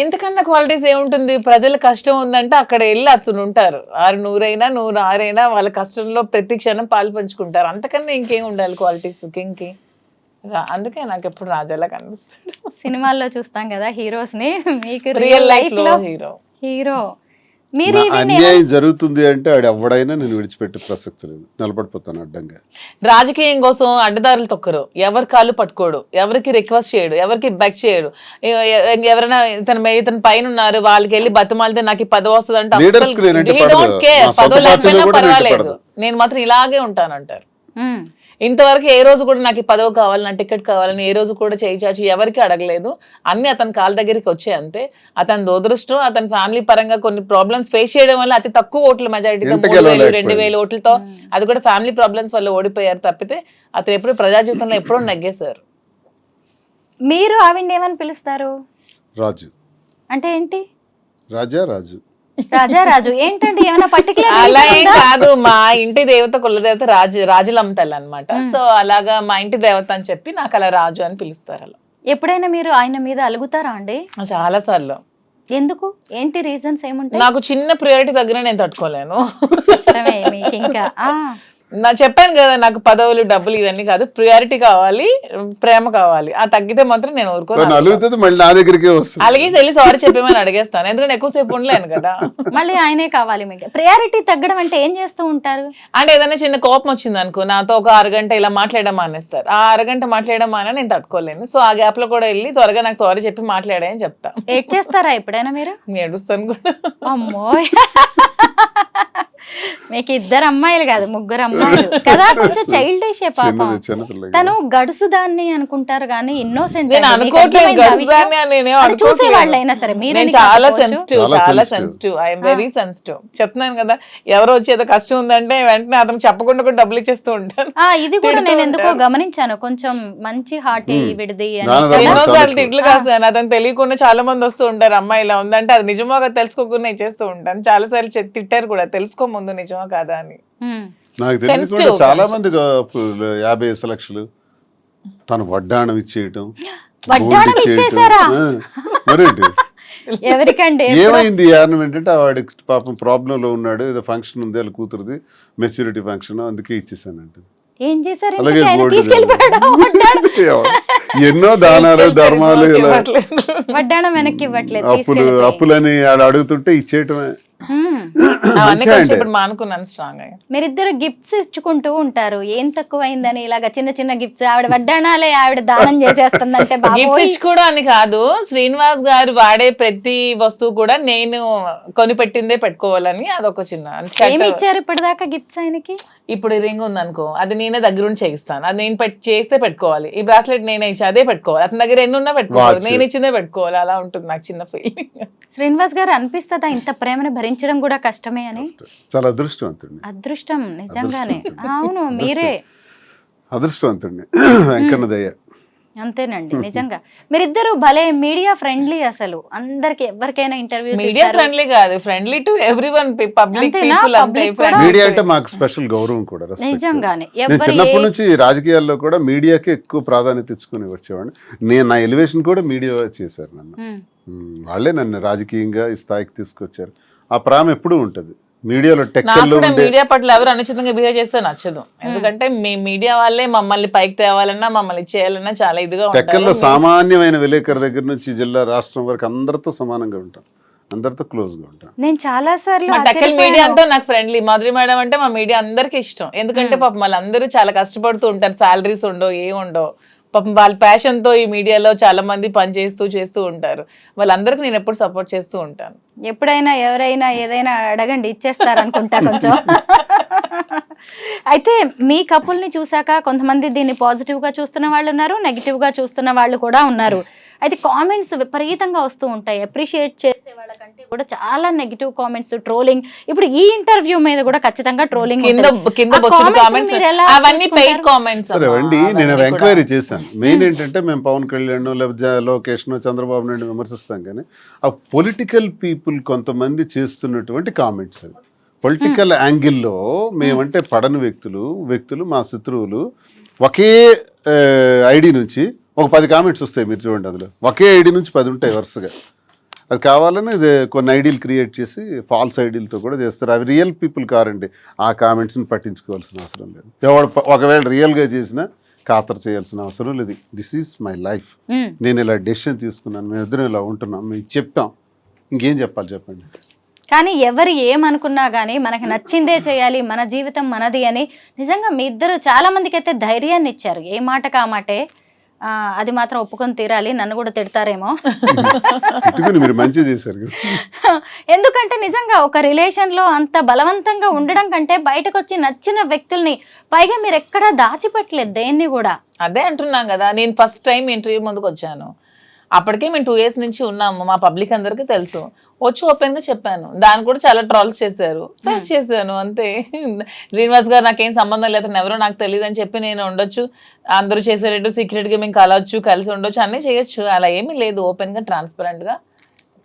ఎంతకన్నా క్వాలిటీస్ ఏముంటుంది? ప్రజల కష్టం ఉందంటే అక్కడ వెళ్ళి అతను ఉంటారు. 600 100 వాళ్ళ కష్టంలో ప్రతి క్షణం పాలు పంచుకుంటారు. అంతకన్నా ఇంకేం ఉండాలి క్వాలిటీస్ కింగ్కి? అందుకే నాకు ఎప్పుడు రాజాలా కనిపిస్తాడు. సినిమాల్లో చూస్తాం కదా హీరోస్ ని, మీకు రియల్ లైఫ్ లో హీరో మీరు అన్యాయం జరుగుతుంది అంటే ఆడు ఎవడైనా నేను విడిచిపెట్టే ప్రసక్తి లేదు, నిలబడిపోతాను అడ్డంగా. రాజకీయం కోసం అడ్డదారులు తొక్కరు, ఎవరి కాళ్ళు పట్టుకోడు, ఎవరికి రిక్వెస్ట్ చేయడు, ఎవరికి బెక్ చేయడు. ఎవరైనా ఇతని పైన ఉన్నారు వాళ్ళకి వెళ్ళి బతిమాలితే నాకు ఈ పదవి వస్తుంది అంటే పదవి లేకపోయినా పర్వాలేదు, నేను మాత్రం ఇలాగే ఉంటానంటారు. ఇంతవరకు ఏ రోజు కూడా నాకు ఈ పదవి కావాలి, నా టికెట్ కావాలని ఏ రోజు కూడా చేయి చాచి ఎవరికి అడగలేదు. అన్ని అతని కాళ్ళ దగ్గరికి వచ్చాయి అంతే. అతని దురదృష్టం, అతని ఫ్యామిలీ పరంగా కొన్ని ప్రాబ్లమ్స్ ఫేస్ చేయడం వల్ల అతి తక్కువ ఓట్ల మెజారిటీతో 3000 2000 ఓట్లతో, అది కూడా ఫ్యామిలీ ప్రాబ్లమ్స్ వల్ల ఓడిపోయారు తప్పితే అతను ఎప్పుడు ప్రజా జీవితంలో ఎప్పుడో నగ్గేశారు. మీరు ఆవిడ ఏమని పిలుస్తారు? రాజు అంటే ఏంటి రాజారాజు. రాజారాజు ఏంటండి ఏమైనా పర్టికులర్ అలా ఏం కాదు, మా ఇంటి దేవత కులదేవత రాజులమ్మ తల్లి అనమాట. సో అలాగా మా ఇంటి దేవత అని చెప్పి నాకు అలా రాజు అని పిలుస్తారు. అలా ఎప్పుడైనా మీరు ఆయన మీద అలుగుతారా అండి? చాలా సార్లు. ఎందుకు? ఏంటి రీజన్స్ ఏముంటాయి? నాకు చిన్న ప్రియారిటీ దగ్గర నేను తట్టుకోలేను. ఇష్టమే మీకు ఇంకా. నా చెప్పాను కదా, నాకు పదవులు డబ్బులు ఇవన్నీ కాదు, ప్రియారిటీ కావాలి, ప్రేమ కావాలి. ఆ తగ్గితే మాత్రం నేను ఊరుకోను. అలుగుతుంది మళ్ళీ నా దగ్గరికి వస్తుంది. అలాగే వెళ్ళి సారీ చెప్పేమని అడిగేస్తాను, ఎందుకంటే ఎక్కువసేపు ఉండలేను కదా. మళ్ళీ ఆయనే కావాలి మీకు. ప్రియారిటీ తగ్గడం అంటే ఏం చేస్తూ ఉంటారు? అంటే ఏదైనా చిన్న కోపం వచ్చింది అనుకో, నాతో ఒక అరగంట ఇలా మాట్లాడడం మానేస్తారు. ఆ అరగంట మాట్లాడడం మానే నేను తట్టుకోలేను. సో ఆ గ్యాప్ లో కూడా వెళ్ళి త్వరగా నాకు సారీ చెప్పి మాట్లాడాయని చెప్తా. ఏడ్ చేస్తారా ఎప్పుడైనా మీరు? ఏడుస్తాను కూడా. అమ్మో, మీకు 2 అమ్మాయిలు కాదు 3 అమ్మాయిలు కదా. కొంచెం చైల్డిష్ పాపం. తను గడుసు దాన్ని అనుకుంటారు కానీ ఇన్నోసెంట్. నేను అనుకోవట్లేదు గడుసుదాన్ని అని, చూసే వాళ్ళైనా సరే మీరు చాలా సెన్సిటివ్, ఐఎమ్ వెరీ సెన్సిటివ్. చెప్తున్నాను కదా, ఎవరో వచ్చేదో కష్టం ఉందంటే వెంటనే అతను చెప్పకుండా కూడా డబ్బులు ఇచ్చేస్తూ ఉంటాను. ఇది కూడా నేను ఎందుకో గమనించాను, కొంచెం మంచి హార్ట్ విడిది. ఎన్నోసార్లు తిట్లు కాస్తాను, అతను తెలియకుండా చాలా మంది వస్తూ ఉంటారు, అమ్మాయి ఇలా ఉందంటే అది నిజమో తెలుసుకోకుండా ఇచ్చేస్తూ ఉంటాను. చాలా సార్లు తిట్టారు కూడా, తెలుసుకో ముందు నిజమా కాదా అని. నాకు తెలిసి చాలా మంది 50 లక్షలు తను వడ్డాణం ఇచ్చేయటం, వడ్డాణం ఇచ్చేసారా? మరేంటి ఎవరికండి? ఏమైంది కారణం ఏంటంటే వాడికి పాపం ప్రాబ్లం లో ఉన్నాడు, ఏదో ఫంక్షన్ ఉంది వాళ్ళ కూతురుది, మెచ్యూరిటీ ఫంక్షన్, అందుకే ఇచ్చేసానంటే. ఏం చేశారు? అలాగే ఎన్నో దానాలు ధర్మాలు, వడ్డాణం వెనక్కి ఇవ్వట్లేదు, అప్పులని అడుగుతుంటే ఇచ్చేయటమే. మానుకున్నాను స్ట్రాంగ్. మీరిద్దరు గిఫ్ట్స్ ఇచ్చుకుంటూ ఉంటారు, ఏం తక్కువైందని ఇలాగా చిన్న చిన్న గిఫ్ట్స్. ఆవిడ వడ్డానాలే ఆవిడ దానం చేసేస్తుందంటే గిఫ్ట్స్ ఇచ్చుకోవడం అని కాదు, శ్రీనివాస్ గారు వాడే ప్రతి వస్తువు కూడా నేను కొనిపెట్టిందే పెట్టుకోవాలని అదొక చిన్న. ఏమి ఇచ్చారు ఇప్పటిదాకా గిఫ్ట్స్ ఆయనకి? ఇప్పుడు రింగ్ ఉందనుకో, అది నేనే దగ్గరుండి చేయిస్తాను, అది నేను చేస్తే పెట్టుకోవాలి. ఈ బ్రాస్లెట్ నేనే ఇచ్చి అదే పెట్టుకోవాలి, అతని దగ్గర ఎన్ని ఉన్నా పెట్టుకోవాలి, నేను ఇచ్చిందే పెట్టుకోవాలి. అలా ఉంటుంది నాకు చిన్న ఫీలింగ్. శ్రీనివాస్ గారు అనిపిస్తుందా ఇంత ప్రేమను భరించడం కూడా కష్టమే అని? చాలా అదృష్టవంతుడిని. అదృష్టం నిజంగానే. అవును, మీరే అదృష్టవంతుడిని, వెంకన్న దయ్య. అంతేనండి నిజంగా. మీరిద్దరు భలే మీడియా ఫ్రెండ్లీ. అసలు అందరికి ఎవరికైనా ఇంటర్వ్యూ. మీడియా ఫ్రెండ్లీ కాదు, friendly to everyone, public people అంతే. మీడియా అంటే మాకు స్పెషల్ గౌరవం కూడా, నిజంగానే. నేను చిన్నప్పటి నుంచి రాజకీయాల్లో కూడా మీడియాకి ఎక్కువ ప్రాధాన్యత ఇచ్చుకుని వచ్చేవాడిని. నేను నా ఎలివేషన్ కూడా మీడియా చేశారు నన్ను. వాళ్ళే నన్ను రాజకీయంగా ఈ స్థాయికి తీసుకొచ్చారు. ఆ ప్రేమ ఎప్పుడూ ఉంటది మీడియాలో. మీడియా పట్ల ఎవరు అనుచితంగా బిహేవ్ చేస్తే నచ్చదు, ఎందుకంటే మీ మీడియా వాళ్ళే మమ్మల్ని పైకి తేవాలన్నా మమ్మల్ని చేయాలన్నా చాలా ఇదిగా ఉంటారు. టెక్కల్లో సామాన్యమైన విలేకరు దగ్గర నుంచి జిల్లా రాష్ట్రం వరకు అందరితో సమానంగా ఉంటాం, అందరితో క్లోజ్ గా ఉంటాం. నేను చాలా సార్లు టెక్కల్ మీడియా అంతా నాకు ఫ్రెండ్లీ. మాధురి మేడం అంటే మా మీడియా అందరికి ఇష్టం, ఎందుకంటే పాపం వాళ్ళందరూ చాలా కష్టపడుతూ ఉంటారు, సాలరీస్ ఉండవు, ఏ ఉండవు. పాపం వాళ్ళ ప్యాషన్ తో ఈ మీడియాలో చాలా మంది పని చేస్తూ ఉంటారు. వాళ్ళందరికీ నేను ఎప్పుడు సపోర్ట్ చేస్తూ ఉంటాను. ఎప్పుడైనా ఎవరైనా ఏదైనా అడగండి, ఇచ్చేస్తారనుకుంటా కొంచెం. అయితే మీ కపుల్ని చూసాక కొంతమంది దీన్ని పాజిటివ్ గా చూస్తున్న వాళ్ళు ఉన్నారు, నెగిటివ్ గా చూస్తున్న వాళ్ళు కూడా ఉన్నారు. అయితే కామెంట్స్ విపరీతంగా వస్తూ ఉంటాయి, అప్రిషియేట్ చేసే వాళ్ళకంటే కూడా చాలా నెగిటివ్ కామెంట్స్, ట్రోలింగ్. ఇప్పుడు ఈ ఇంటర్వ్యూ మీద కూడా ఖచ్చితంగా ట్రోలింగ్. నేను ఎంక్వైరీ చేశాను. మెయిన్ ఏంటంటే మేము పవన్ కళ్యాణ్ లేకపోతే లోకేష్ చంద్రబాబు నాయుడు విమర్శిస్తాం, కానీ ఆ పొలిటికల్ పీపుల్ కొంతమంది చేస్తున్నటువంటి కామెంట్స్, అవి పొలిటికల్ యాంగిల్లో మేమంటే పడని వ్యక్తులు మా శత్రువులు ఒకే ఐడి నుంచి ఒక 10 కామెంట్స్ వస్తాయి, మీరు చూడండి. అందులో ఒకే ఐడి నుంచి 10 ఉంటాయి వరుసగా. అది కావాలని ఇది కొన్ని ఐడీలు క్రియేట్ చేసి ఫాల్స్ ఐడీలతో కూడా చేస్తారు. అవి రియల్ పీపుల్ కారండి, ఆ కామెంట్స్ని పట్టించుకోవాల్సిన అవసరం లేదు. ఒకవేళ రియల్గా చేసినా ఖాతరు చేయాల్సిన అవసరం లేదు. దిస్ ఈజ్ మై లైఫ్, నేను ఇలా డెసిషన్ తీసుకున్నాను, మేము ఇద్దరం ఇలా ఉంటున్నాం, మేము చెప్తాం, ఇంకేం చెప్పాలి చెప్పండి. కానీ ఎవరు ఏమనుకున్నా కానీ మనకి నచ్చిందే చేయాలి, మన జీవితం మనది అని నిజంగా మీ ఇద్దరు చాలా మందికి అయితే ధైర్యాన్ని ఇచ్చారు. ఏ మాటకు ఆ మాటే. అది మాత్రం ఒప్పుకొని తీరాలి, నన్ను కూడా తిడతారేమో. మీరు మంచి చేశారు. ఎందుకంటే నిజంగా ఒక రిలేషన్ లో అంత బలవంతంగా ఉండడం కంటే బయటకు వచ్చి నచ్చిన వ్యక్తుల్ని, పైగా మీరు ఎక్కడా దాచిపెట్టలేదు దేన్ని కూడా. అదే అంటున్నాం కదా, నేను ఫస్ట్ టైం ఇంటర్వ్యూ ముందుకు వచ్చాను, అప్పటికే మేము 2 years నుంచి ఉన్నాము, మా పబ్లిక్ అందరికీ తెలుసు. వచ్చి ఓపెన్ గా చెప్పాను, దాన్ని కూడా చాలా ట్రాల్స్ చేశారు, ఫేస్ చేశాను అంతే. శ్రీనివాస్ గారు నాకేం సంబంధం లేదు, అతను ఎవరో నాకు తెలియదు అని చెప్పి నేను ఉండొచ్చు, అందరూ చేసేటట్టు సీక్రెట్ గా మేము కలవచ్చు, కలిసి ఉండొచ్చు, అన్నీ చేయొచ్చు. అలా ఏమీ లేదు, ఓపెన్ గా ట్రాన్స్పరెంట్ గా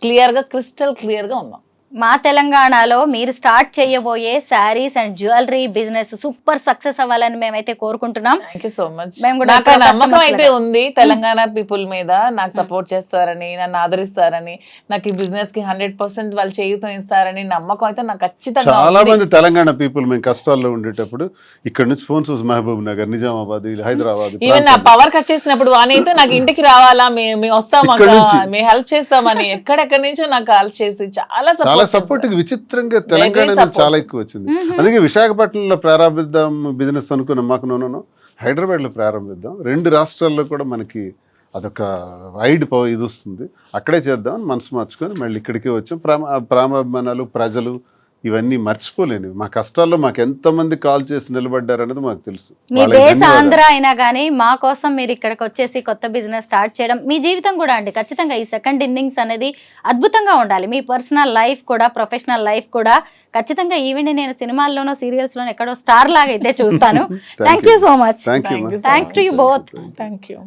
క్లియర్గా క్రిస్టల్ క్లియర్గా ఉన్నాం. మా తెలంగాణలో మీరు స్టార్ట్ చేయబోయే saris and jewellery business super success అవ్వాలని మేమైతే కోరుకుంటున్నాం. Thank you so much. మేము కూడా నాకు ఆ ఎప్పుడో నమ్మకం customers అయితే లాగా. ఉంది తెలంగాణ పీపుల్ మీద, నాకు సపోర్ట్ చేస్తారని, నన్ను ఆదరిస్తారని, నాకు ఈ బిజినెస్ కి 100% వాళ్ళు చేయూతం ఇస్తారని నమ్మకం అయితే నాకు ఖచ్చితంగా చాలా ఉంది. మంది తెలంగాణ పీపుల్ మేము కష్టాల్లో ఉండేటప్పుడు ఇక్కడ నుంచి ఫోన్స్ మహబూబ్ నగర్, నిజామాబాద్, హైదరాబాద్ ఈవెన్ నా పవర్ కట్ చేసినప్పుడు వానైతే నాకు ఇంటికి రావాలా, మేము వస్తాం ఇక్కడ అక్క, నుంచి. మేము హెల్ప్ చేస్తామని ఎక్కడెక్కడి నుంచో నాకు కాల్స్ చేసి చాలా చాలా సపోర్ట్ సపోర్ట్ విచిత్రంగా తెలంగాణ నుంచి support. చాలా ఎక్కువ వచ్చింది. అందుకే విశాఖపట్నంలో ప్రారంభిద్దాం బిజినెస్ అనుకున్నాం. మాకు నూనెను హైదరాబాద్లో ప్రారంభిద్దాం, 2 రాష్ట్రాల్లో కూడా మనకి అదొక వైడ్ ఇది వస్తుంది, అక్కడే చేద్దాం అని మనసు మార్చుకొని మళ్ళీ ఇక్కడికే వచ్చాం. ప్రేమాభిమానాలు, ప్రజలు ఇవన్నీ మర్చిపోలేనివి. మా కష్టాల్లో మాకు ఎంతమంది కాల్ చేసి నిలబడ్డారు అనేది మాకు తెలుసు. మీ వాళ్ళకి బేస్ ధన్యవాదాలు. ఆంధ్ర అయినా కానీ మా కోసం మీరు ఇక్కడికి వచ్చేసి కొత్త బిజినెస్ స్టార్ట్ చేయడం, మీ జీవితం కూడా అండి ఖచ్చితంగా ఈ సెకండ్ ఇన్నింగ్స్ అనేది అద్భుతంగా ఉండాలి. మీ పర్సనల్ లైఫ్ కూడా, ప్రొఫెషనల్ లైఫ్ కూడా ఖచ్చితంగా ఈవెన్ నేను సినిమాల్లోనో సీరియల్స్లోనో ఎక్కడో స్టార్ లాగా అయితే చూస్తాను. Thank you so much. Thank you, Thank you ma. so thanks to you both. Thank you.